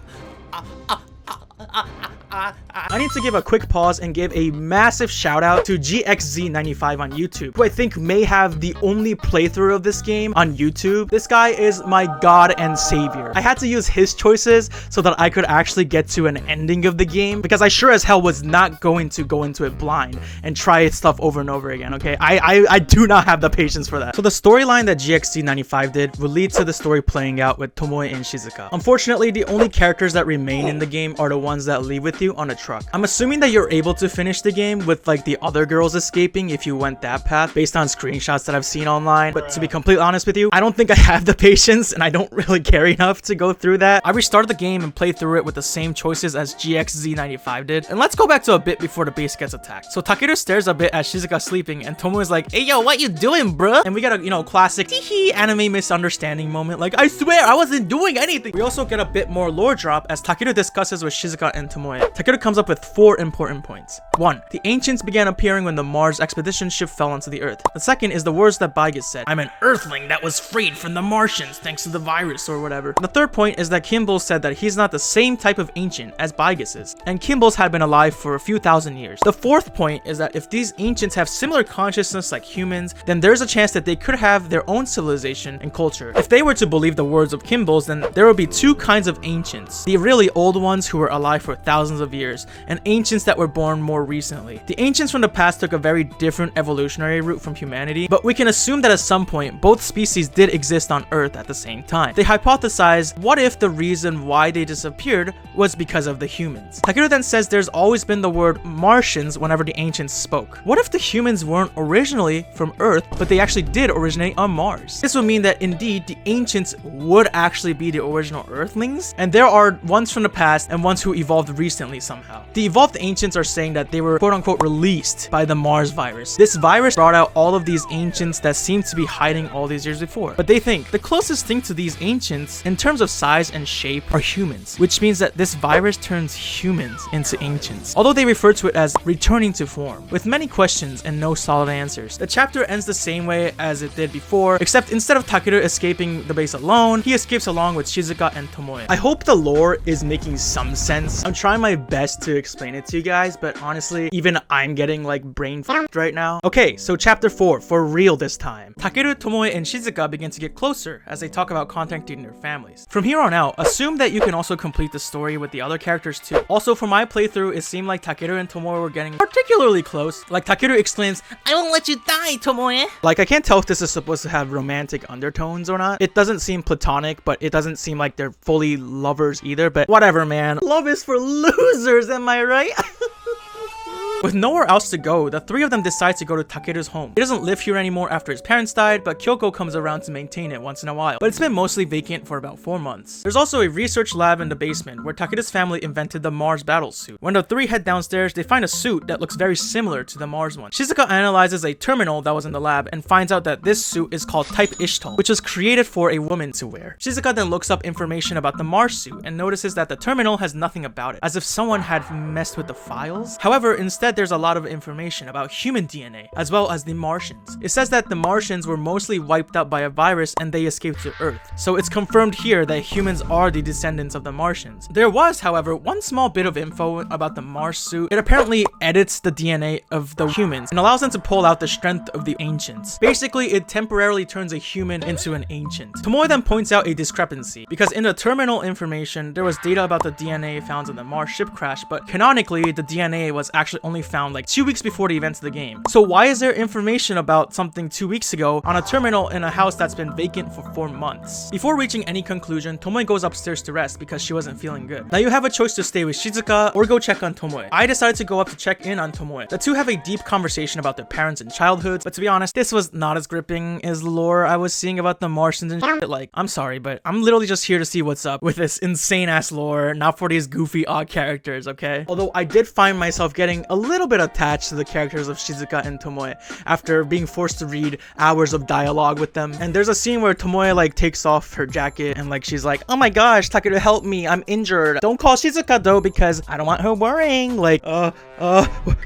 I need to give a quick pause and give a massive shout out to GXZ95 on YouTube, who I think may have the only playthrough of this game on YouTube. This guy is my god and savior. I had to use his choices so that I could actually get to an ending of the game, because I sure as hell was not going to go into it blind and try stuff over and over again, okay? I do not have the patience for that. So the storyline that GXZ95 did will lead to the story playing out with Tomoe and Shizuka. Unfortunately, the only characters that remain in the game are the ones that leave with you on a truck. I'm assuming that you're able to finish the game with like the other girls escaping if you went that path based on screenshots that I've seen online, but to be completely honest with you, I don't think I have the patience and I don't really care enough to go through that. I restarted the game and played through it with the same choices as GXZ95 did. And let's go back to a bit before the base gets attacked. So Takeru stares a bit at Shizuka sleeping and Tomoe is like, "Hey yo, what you doing, bruh?" And we get a, classic tee anime misunderstanding moment, like, "I swear I wasn't doing anything." We also get a bit more lore drop as Takeru discusses with Shizuka and Tomoe. Takeru comes up with 4 important points. 1. The ancients began appearing when the Mars expedition ship fell onto the Earth. The second is the words that Baigus said, "I'm an Earthling that was freed from the Martians thanks to the virus," or whatever. The third point is that Kimball said that he's not the same type of ancient as Baigus is, and Kimball's had been alive for a few thousand years. The fourth point is that if these ancients have similar consciousness like humans, then there's a chance that they could have their own civilization and culture. If they were to believe the words of Kimball's, then there would be 2 kinds of ancients. The really old ones who were alive for thousands of years, and ancients that were born more recently. The ancients from the past took a very different evolutionary route from humanity, but we can assume that at some point, both species did exist on Earth at the same time. They hypothesize, what if the reason why they disappeared was because of the humans? Takeru then says there's always been the word Martians whenever the ancients spoke. What if the humans weren't originally from Earth, but they actually did originate on Mars? This would mean that indeed the ancients would actually be the original Earthlings, and there are ones from the past and ones who evolved recently somehow. The evolved ancients are saying that they were quote-unquote released by the Mars virus. This virus brought out all of these ancients that seemed to be hiding all these years before. But they think the closest thing to these ancients in terms of size and shape are humans, which means that this virus turns humans into ancients, although they refer to it as returning to form, with many questions and no solid answers. The chapter ends the same way as it did before, except instead of Takeru escaping the base alone, he escapes along with Shizuka and Tomoe. I hope the lore is making some sense. I'm trying my best to explain it to you guys, but honestly, even I'm getting like brain f***ed right now. Okay, so chapter 4, for real this time. Takeru, Tomoe, and Shizuka begin to get closer as they talk about contacting their families. From here on out, assume that you can also complete the story with the other characters too. Also, for my playthrough, it seemed like Takeru and Tomoe were getting particularly close. Like Takeru exclaims, "I won't let you die, Tomoe." Like, I can't tell if this is supposed to have romantic undertones or not. It doesn't seem platonic, but it doesn't seem like they're fully lovers either, but whatever, man. Love is for losers, am I right? With nowhere else to go, the 3 of them decide to go to Takeru's home. He doesn't live here anymore after his parents died, but Kyoko comes around to maintain it once in a while. But it's been mostly vacant for about 4 months. There's also a research lab in the basement where Takeru's family invented the Mars battle suit. When the 3 head downstairs, they find a suit that looks very similar to the Mars one. Shizuka analyzes a terminal that was in the lab and finds out that this suit is called Type Ishtal, which was created for a woman to wear. Shizuka then looks up information about the Mars suit and notices that the terminal has nothing about it, as if someone had messed with the files. However, instead there's a lot of information about human DNA, as well as the Martians. It says that the Martians were mostly wiped out by a virus and they escaped to Earth. So it's confirmed here that humans are the descendants of the Martians. There was, however, one small bit of info about the Mars suit. It apparently edits the DNA of the humans and allows them to pull out the strength of the ancients. Basically, it temporarily turns a human into an ancient. Tomoe then points out a discrepancy, because in the terminal information, there was data about the DNA found in the Mars ship crash, but canonically, the DNA was actually only found like 2 weeks before the events of the game. So why is there information about something 2 weeks ago on a terminal in a house that's been vacant for 4 months? Before reaching any conclusion, Tomoe goes upstairs to rest because she wasn't feeling good. Now you have a choice to stay with Shizuka or go check on Tomoe. I decided to go up to check in on Tomoe. The two have a deep conversation about their parents and childhoods, but to be honest, this was not as gripping as the lore I was seeing about the Martians and shit. Like, I'm sorry, but I'm literally just here to see what's up with this insane ass lore, not for these goofy odd characters, okay? Although I did find myself getting a little bit attached to the characters of Shizuka and Tomoe after being forced to read hours of dialogue with them. And there's a scene where Tomoe like takes off her jacket and like she's like, oh my gosh, Takeru, help me, I'm injured. Don't call Shizuka though because I don't want her worrying. Like,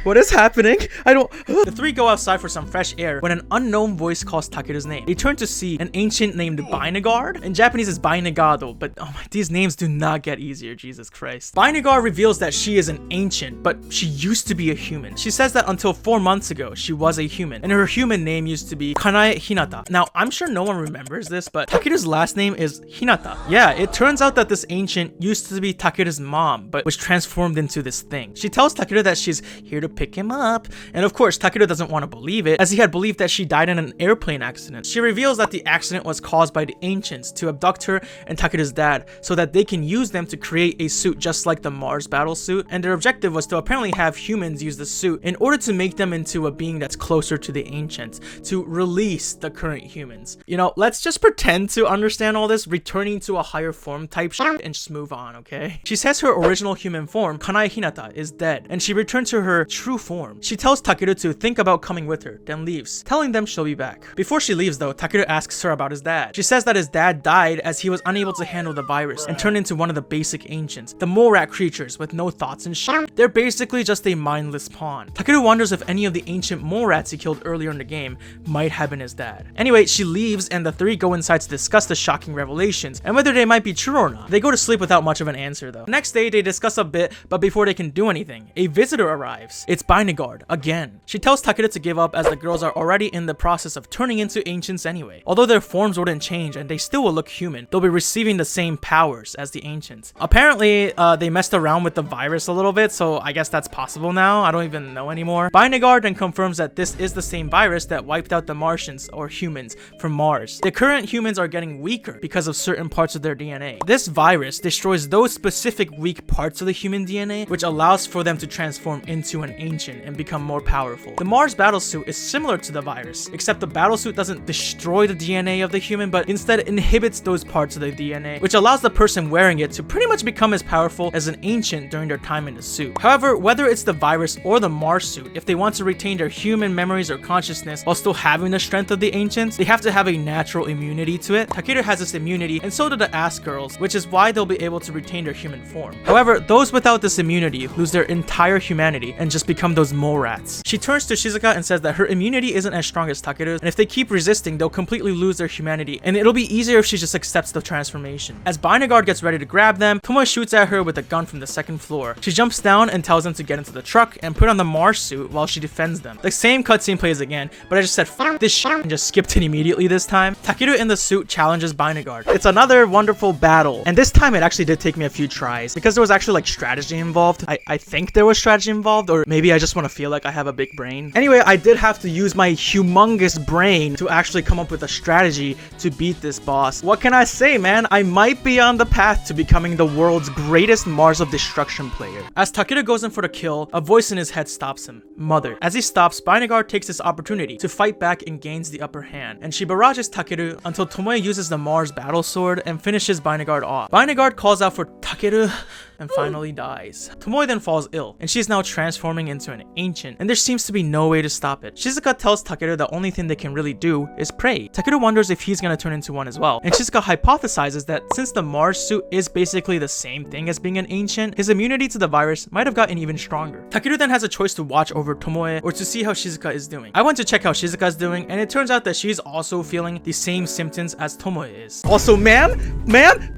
what is happening? I don't. The three go outside for some fresh air when an unknown voice calls Takeru's name. They turn to see an ancient named Bainagard. In Japanese it's Bainagado, but oh my, these names do not get easier, Jesus Christ. Bainagard reveals that she is an ancient, but she used to be a human. She says that until 4 months ago, she was a human, and her human name used to be Kanae Hinata. Now, I'm sure no one remembers this, but Takeru's last name is Hinata. Yeah, it turns out that this ancient used to be Takeru's mom, but was transformed into this thing. She tells Takeru that she's here to pick him up, and of course, Takeru doesn't want to believe it, as he had believed that she died in an airplane accident. She reveals that the accident was caused by the ancients to abduct her and Takeru's dad, so that they can use them to create a suit just like the Mars battle suit, and their objective was to apparently have humans use the suit in order to make them into a being that's closer to the ancients, to release the current humans. You know, let's just pretend to understand all this, returning to a higher form type shit, and just move on, okay? She says her original human form, Kanae Hinata, is dead, and she returned to her true form. She tells Takeru to think about coming with her, then leaves, telling them she'll be back. Before she leaves though, Takeru asks her about his dad. She says that his dad died as he was unable to handle the virus and turned into one of the basic ancients, the mole rat creatures with no thoughts and shit. They're basically just a mindless pawn. Takeru wonders if any of the ancient mole rats he killed earlier in the game might have been his dad. Anyway, she leaves and the three go inside to discuss the shocking revelations and whether they might be true or not. They go to sleep without much of an answer though. Next day, they discuss a bit, but before they can do anything, a visitor arrives. It's Bainagard, again. She tells Takeru to give up as the girls are already in the process of turning into ancients anyway. Although their forms wouldn't change and they still will look human, they'll be receiving the same powers as the ancients. Apparently, they messed around with the virus a little bit, so I guess that's possible now. I don't even know anymore. Bainagard then confirms that this is the same virus that wiped out the Martians, or humans, from Mars. The current humans are getting weaker because of certain parts of their DNA. This virus destroys those specific weak parts of the human DNA, which allows for them to transform into an ancient and become more powerful. The Mars battlesuit is similar to the virus, except the battlesuit doesn't destroy the DNA of the human, but instead inhibits those parts of the DNA, which allows the person wearing it to pretty much become as powerful as an ancient during their time in the suit. However, whether it's the virus or the Mars suit, if they want to retain their human memories or consciousness while still having the strength of the ancients, they have to have a natural immunity to it. Takeru has this immunity, and so do the Ass Girls, which is why they'll be able to retain their human form. However, those without this immunity lose their entire humanity and just become those mole rats. She turns to Shizuka and says that her immunity isn't as strong as Takeru's, and if they keep resisting, they'll completely lose their humanity, and it'll be easier if she just accepts the transformation. As Bainagard gets ready to grab them, Tomoe shoots at her with a gun from the second floor. She jumps down and tells them to get into the truck and put on the Mars suit while she defends them. The same cutscene plays again, but I just said f this shit and just skipped it immediately this time. Takeru in the suit challenges Bainagard. It's another wonderful battle, and this time it actually did take me a few tries because there was actually like strategy involved. I think there was strategy involved, or maybe I just want to feel like I have a big brain. Anyway, I did have to use my humongous brain to actually come up with a strategy to beat this boss. What can I say, man? I might be on the path to becoming the world's greatest Mars of Destruction player. As Takeru goes in for the kill, a voice in his head stops him. Mother. As he stops, Bainagard takes this opportunity to fight back and gains the upper hand, and she barrages Takeru until Tomoe uses the Mars battle sword and finishes Bainagard off. Bainagard calls out for Takeru and finally dies. Tomoe then falls ill, and she is now transforming into an ancient, and there seems to be no way to stop it. Shizuka tells Takeru the only thing they can really do is pray. Takeru wonders if he's gonna turn into one as well, and Shizuka hypothesizes that since the Mars suit is basically the same thing as being an ancient, his immunity to the virus might have gotten even stronger. Takeru then has a choice to watch over Tomoe or to see how Shizuka is doing. I went to check how Shizuka is doing, and it turns out that she's also feeling the same symptoms as Tomoe is. Also, ma'am,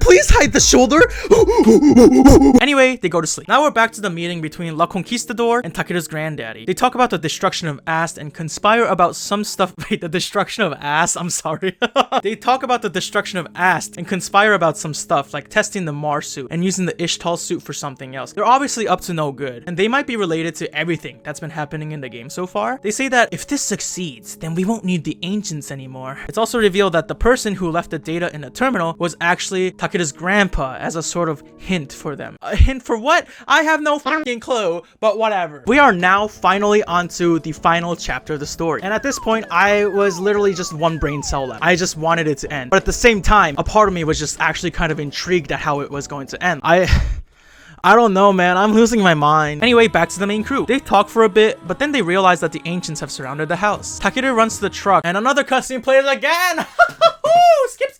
please hide the shoulder. Anyway, they go to sleep. Now we're back to the meeting between La Conquistador and Takeru's granddaddy. They talk about the destruction of Ast and conspire about some stuff. Wait, the destruction of Ast? I'm sorry. They talk about the destruction of Ast and conspire about some stuff like testing the Mars suit and using the Ishtal suit for something else. They're obviously up to no good, and they might be related to everything that's been happening in the game so far. They say that if this succeeds, then we won't need the ancients anymore. It's also revealed that the person who left the data in the terminal was actually Takeru's grandpa, as a sort of hint for them. A hint for what? I have no fucking clue, but whatever. We are now finally onto the final chapter of the story, and at this point I was literally just one brain cell left. I just wanted it to end, but at the same time a part of me was just actually kind of intrigued at how it was going to end. I don't know, man. I'm losing my mind. Anyway, back to the main crew. They talk for a bit, but then they realize that the ancients have surrounded the house. Takeru runs to the truck, and another cutscene plays again. Skip.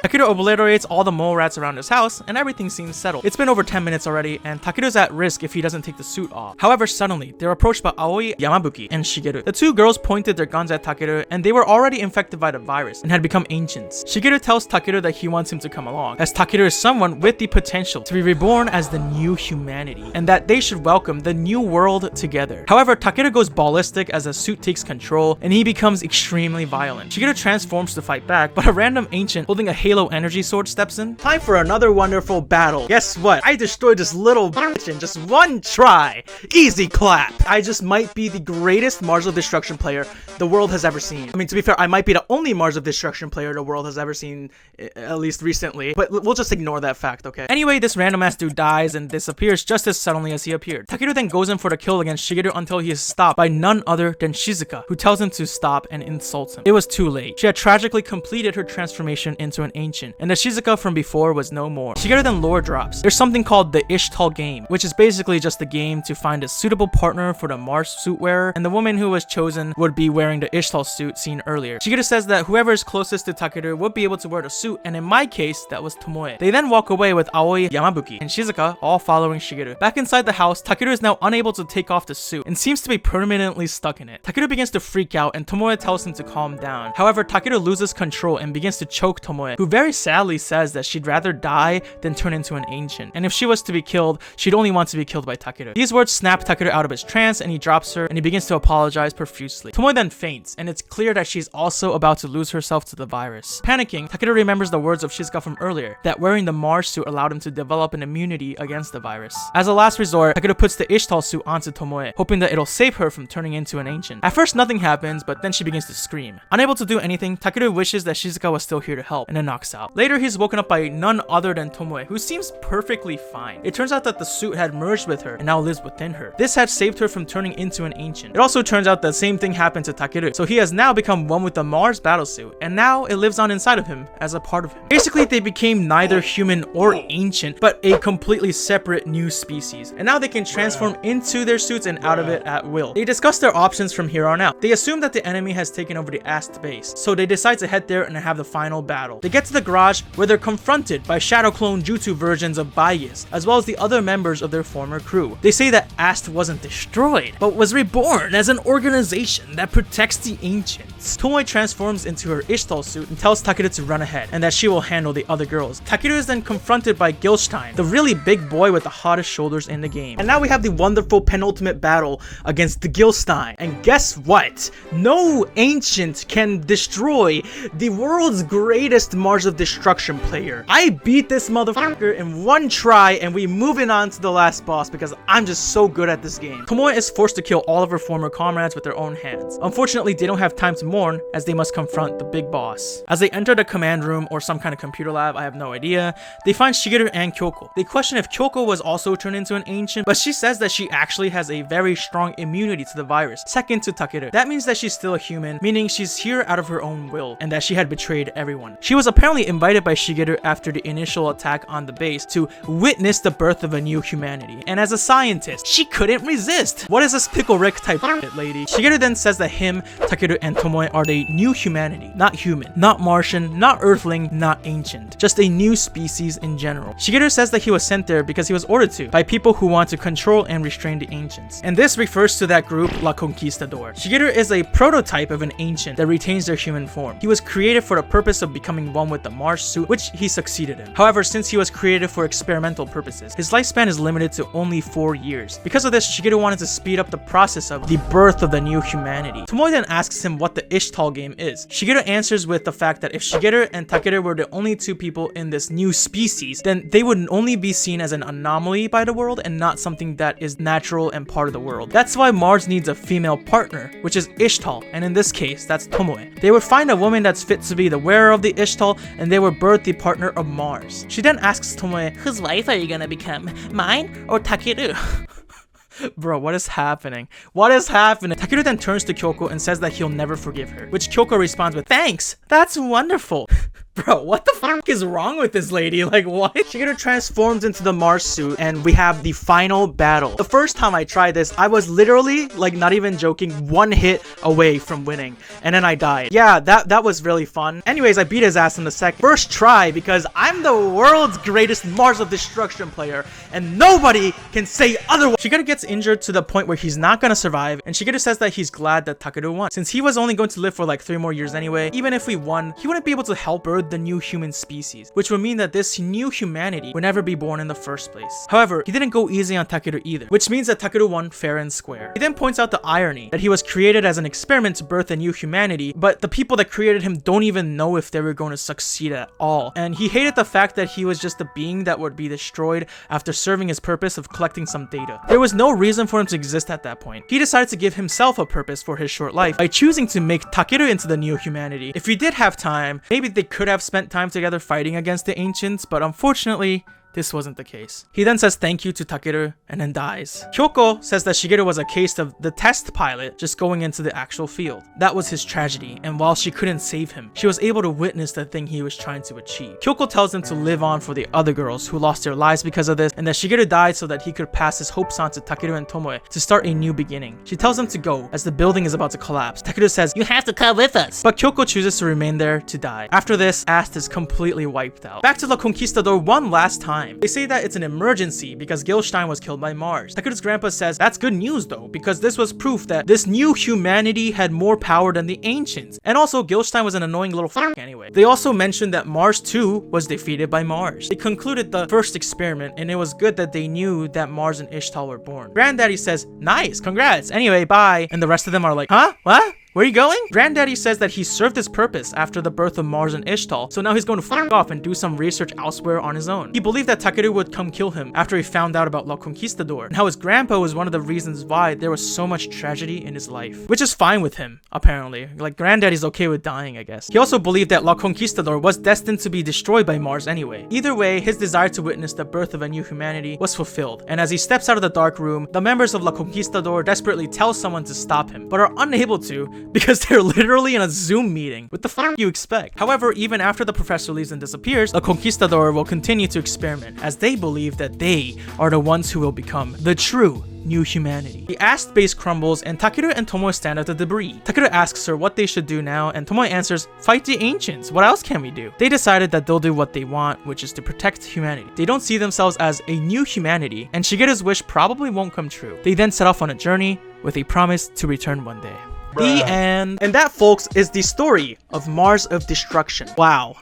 Takeru obliterates all the mole rats around his house, and everything seems settled. It's been over 10 minutes already, and Takeru's at risk if he doesn't take the suit off. However, suddenly, they're approached by Aoi, Yamabuki, and Shigeru. The two girls pointed their guns at Takeru, and they were already infected by the virus and had become ancients. Shigeru tells Takeru that he wants him to come along, as Takeru is someone with the potential to be reborn as the new humanity, and that they should welcome the new world together. However, Takeru goes ballistic as the suit takes control, and he becomes extremely violent. Shigeru transforms to fight back, but a random ancient holding a Halo energy sword steps in. Time for another wonderful battle. Guess what? I destroyed this little bitch in just one try. Easy clap. I just might be the greatest Mars of Destruction player the world has ever seen. I mean, to be fair, I might be the only Mars of Destruction player the world has ever seen, at least recently, but we'll just ignore that fact, okay? Anyway, this random ass dude dies and disappears just as suddenly as he appeared. Takeru then goes in for the kill against Shigeru until he is stopped by none other than Shizuka, who tells him to stop and insults him. It was too late. She had tragically completed her transformation into an ancient, and the Shizuka from before was no more. Shigeru then lore drops. There's something called the Ishtal game, which is basically just a game to find a suitable partner for the Mars suit wearer, and the woman who was chosen would be wearing the Ishtal suit seen earlier. Shigeru says that whoever is closest to Takeru would be able to wear the suit, and in my case, that was Tomoe. They then walk away with Aoi, Yamabuki, and Shizuka all following Shigeru. Back inside the house, Takeru is now unable to take off the suit and seems to be permanently stuck in it. Takeru begins to freak out, and Tomoe tells him to calm down. However, Takeru loses control and begins to choke Tomoe, who very sadly says that she'd rather die than turn into an ancient, and if she was to be killed, she'd only want to be killed by Takeru. These words snap Takeru out of his trance, and he drops her, and he begins to apologize profusely. Tomoe then faints, and it's clear that she's also about to lose herself to the virus. Panicking, Takeru remembers the words of Shizuka from earlier, that wearing the Mars suit allowed him to develop an immunity against the virus. As a last resort, Takeru puts the Ishtal suit onto Tomoe, hoping that it'll save her from turning into an ancient. At first, nothing happens, but then she begins to scream. Unable to do anything, Takeru wishes that Shizuka was still here to help, and then knocks out. Later, he's woken up by none other than Tomoe, who seems perfectly fine. It turns out that the suit had merged with her and now lives within her. This had saved her from turning into an ancient. It also turns out the same thing happened to Takeru, so he has now become one with the Mars battlesuit, and now it lives on inside of him as a part of him. Basically, they became neither human or ancient, but a completely separate new species, and now they can transform into their suits and out of it at will. They discuss their options from here on out. They assume that the enemy has taken over the Ast base, so they decide to head there and have the final battle. They get to the garage where they're confronted by shadow clone jutsu versions of Bias, as well as the other members of their former crew. They say that Ast wasn't destroyed, but was reborn as an organization that protects the ancients. Tomoe transforms into her Ishtal suit and tells Takeru to run ahead, and that she will handle the other girls. Takeru is then confronted by Gilstein, the really big boy with the hottest shoulders in the game. And now we have the wonderful penultimate battle against the Gilstein. And guess what? No ancient can destroy the world's greatest Mars of Destruction player. I beat this motherfucker in one try, and we moving on to the last boss because I'm just so good at this game. Tomoe is forced to kill all of her former comrades with their own hands. Unfortunately, they don't have time to mourn as they must confront the big boss. As they enter the command room or some kind of computer lab, I have no idea, they find Shigeru and Kyoko. They question if Kyoko was also turned into an ancient, but she says that she actually has a very strong immunity to the virus, second to Takeru. That means that she's still a human, meaning she's here out of her own will, and that she had betrayed everyone. She was apparently invited by Shigeru after the initial attack on the base to witness the birth of a new humanity, and as a scientist, she couldn't resist. What is this Pickle Rick type shit, lady? Shigeru then says that him, Takeru, and Tomoe Tomoe are a new humanity, not human, not Martian, not Earthling, not ancient, just a new species in general. Shigeru says that he was sent there because he was ordered to by people who want to control and restrain the ancients. And this refers to that group, La Conquistador. Shigeru is a prototype of an ancient that retains their human form. He was created for the purpose of becoming one with the Mars suit, which he succeeded in. However, since he was created for experimental purposes, his lifespan is limited to only 4 years. Because of this, Shigeru wanted to speed up the process of the birth of the new humanity. Tomoe then asks him what the Ishtal game is. Shigeru answers with the fact that if Shigeru and Takeru were the only two people in this new species, then they would only be seen as an anomaly by the world and not something that is natural and part of the world. That's why Mars needs a female partner, which is Ishtal, and in this case, that's Tomoe. They would find a woman that's fit to be the wearer of the Ishtal, and they would birth the partner of Mars. She then asks Tomoe, Whose wife are you gonna become? Mine or Takeru? bro, what is happening? What is happening? Takeru then turns to Kyoko and says that he'll never forgive her, which Kyoko responds with, thanks, that's wonderful. Bro, what the fuck is wrong with this lady? Like, what? Shigeru transforms into the Mars suit, and we have the final battle. The first time I tried this, I was literally, like, not even joking, 1 hit away from winning, and then I died. Yeah, that was really fun. Anyways, I beat his ass in the first try because I'm the world's greatest Mars of Destruction player, and nobody can say otherwise. Shigeru gets injured to the point where he's not gonna survive, and Shigeru says that he's glad that Takeru won. Since he was only going to live for like 3 more years anyway, even if we won, he wouldn't be able to help birth the new human species, which would mean that this new humanity would never be born in the first place. However, he didn't go easy on Takeru either, which means that Takeru won fair and square. He then points out the irony that he was created as an experiment to birth a new humanity, but the people that created him don't even know if they were going to succeed at all. And he hated the fact that he was just a being that would be destroyed after serving his purpose of collecting some data. There was no reason for him to exist at that point. He decided to give himself a purpose for his short life by choosing to make Takeru into the new humanity. If he did have time, maybe they could have spent time together fighting against the ancients, but unfortunately, this wasn't the case. He then says thank you to Takeru and then dies. Kyoko says that Shigeru was a case of the test pilot just going into the actual field. That was his tragedy, and while she couldn't save him, she was able to witness the thing he was trying to achieve. Kyoko tells him to live on for the other girls who lost their lives because of this, and that Shigeru died so that he could pass his hopes on to Takeru and Tomoe to start a new beginning. She tells him to go as the building is about to collapse. Takeru says, You have to come with us. but Kyoko chooses to remain there to die. After this, Ast is completely wiped out. Back to La Conquistador one last time. They say that it's an emergency because Gilstein was killed by Mars. Takeru's grandpa says that's good news though, because this was proof that this new humanity had more power than the ancients. And also, Gilstein was an annoying little f*** anyway. They also mentioned that Mars too was defeated by Mars. They concluded the first experiment, and it was good that they knew that Mars and Ishtal were born. Granddaddy says, nice, congrats, anyway, bye. And the rest of them are like, huh? What? Where are you going? Granddaddy says that he served his purpose after the birth of Mars and Ishtal, so now he's going to f*** off and do some research elsewhere on his own. He believed that Takeru would come kill him after he found out about La Conquistador, and how his grandpa was one of the reasons why there was so much tragedy in his life. Which is fine with him, apparently. Like, Granddaddy's okay with dying, I guess. He also believed that La Conquistador was destined to be destroyed by Mars anyway. Either way, his desire to witness the birth of a new humanity was fulfilled, and as he steps out of the dark room, the members of La Conquistador desperately tell someone to stop him, but are unable to because they're literally in a Zoom meeting. What the f*** you expect? However, even after the professor leaves and disappears, La Conquistador will continue to experiment, as they believe that they are the ones who will become the true new humanity. The Ast base crumbles, and Takeru and Tomoe stand at the debris. Takeru asks her what they should do now, and Tomoe answers, fight the ancients, what else can we do? They decided that they'll do what they want, which is to protect humanity. They don't see themselves as a new humanity, and Shigeru's wish probably won't come true. They then set off on a journey with a promise to return one day. The end. And that, folks, is the story of Mars of Destruction. Wow.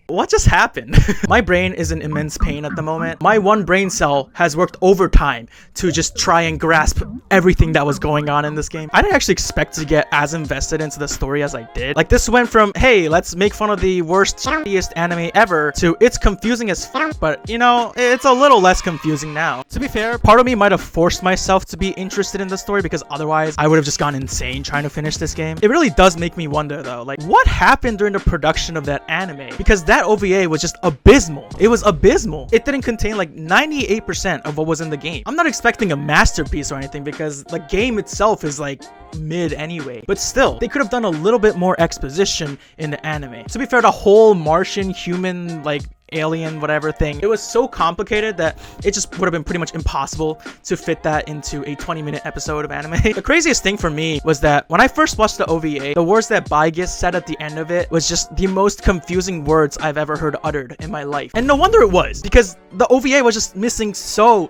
What just happened? My brain is in immense pain at the moment. My one brain cell has worked overtime to just try and grasp everything that was going on in this game. I didn't actually expect to get as invested into the story as I did. Like, this went from, hey, let's make fun of the worst, shittiest anime ever, to it's confusing as f***, but, you know, it's a little less confusing now. To be fair, part of me might have forced myself to be interested in the story, because otherwise I would have just gone insane trying to finish this game. It really does make me wonder, though, like, what happened during the production of that anime? Because that OVA was just abysmal. It was abysmal. It didn't contain like 98% of what was in the game. I'm not expecting a masterpiece or anything because the game itself is like mid anyway, but still, they could have done a little bit more exposition in the anime. To be fair, the whole Martian human like alien whatever thing. It was so complicated that it just would have been pretty much impossible to fit that into a 20-minute episode of anime. The craziest thing for me was that when I first watched the OVA, the words that Baigis said at the end of it was just the most confusing words I've ever heard uttered in my life. And no wonder it was, because the OVA was just missing so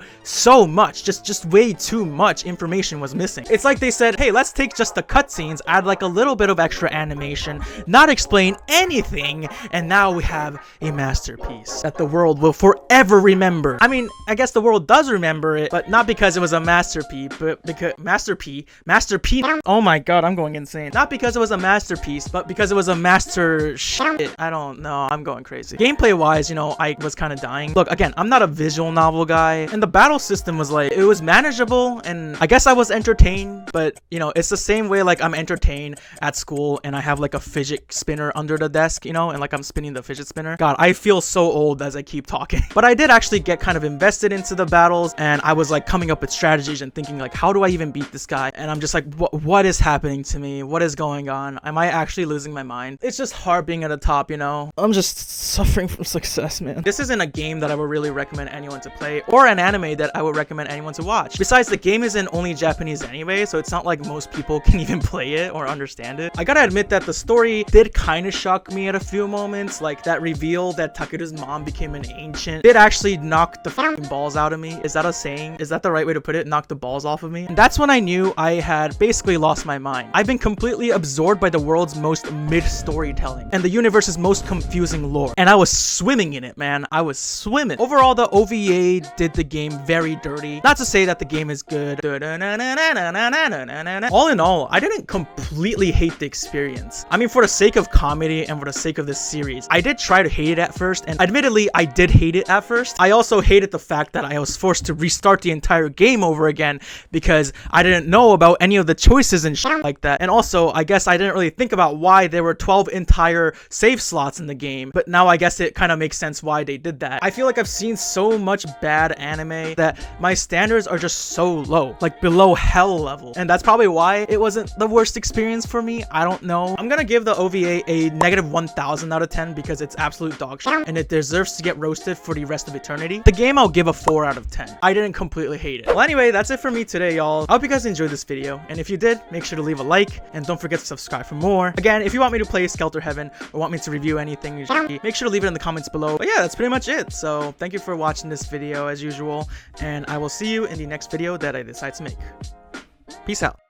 much. Just way too much information was missing. It's like they said, hey, let's take just the cutscenes, add like a little bit of extra animation, not explain anything, and now we have a masterpiece that the world will forever remember. I mean, I guess the world does remember it, but not because it was a masterpiece, but because masterpiece. Oh my god, I'm going insane. Not because it was a masterpiece, but because it was a master shit. I don't know, I'm going crazy. Gameplay wise, you know, I was kind of dying. Look, again, I'm not a visual novel guy, and the battle system was like, it was manageable, and I guess I was entertained, but you know, it's the same way like I'm entertained at school and I have like a fidget spinner under the desk, you know, and like I'm spinning the fidget spinner. God, I feel so old as I keep talking. But I did actually get kind of invested into the battles, and I was like coming up with strategies and thinking like, how do I even beat this guy? And I'm just like, what is happening to me? What is going on? Am I actually losing my mind? It's just hard being at the top, you know? I'm just suffering from success, man. This isn't a game that I would really recommend anyone to play, or an anime that I would recommend anyone to watch. Besides, the game is in only Japanese anyway, so it's not like most people can even play it or understand it. I gotta admit that the story did kind of shock me at a few moments, like that reveal that Takeru's mom became an ancient did actually knock the fucking balls out of me. Is that a saying? Is that the right way to put it? Knock the balls off of me? And that's when I knew I had basically lost my mind. I've been completely absorbed by the world's most mid-storytelling and the universe's most confusing lore, and I was swimming in it, man. I was swimming. Overall, the OVA did the game very dirty. Not to say that the game is good. All in all, I didn't completely hate the experience. I mean, for the sake of comedy and for the sake of this series, I did try to hate it at first, and admittedly, I did hate it at first. I also hated the fact that I was forced to restart the entire game over again because I didn't know about any of the choices and shit like that. And also, I guess I didn't really think about why there were 12 entire save slots in the game, but now I guess it kind of makes sense why they did that. I feel like I've seen so much bad anime that my standards are just so low, like below hell level, and that's probably why it wasn't the worst experience for me. I don't know. I'm gonna give the OVA a -1000 out of 10 because it's absolute dog shit and it deserves to get roasted for the rest of eternity. The game I'll give a 4 out of 10. I didn't completely hate it. Well, anyway, that's it for me today, y'all. I hope you guys enjoyed this video, and if you did, make sure to leave a like and don't forget to subscribe for more. Again, if you want me to play Skelter Heaven or want me to review anything, make sure to leave it in the comments below. But yeah, that's pretty much it. So thank you for watching this video as usual, and I will see you in the next video that I decide to make. Peace out.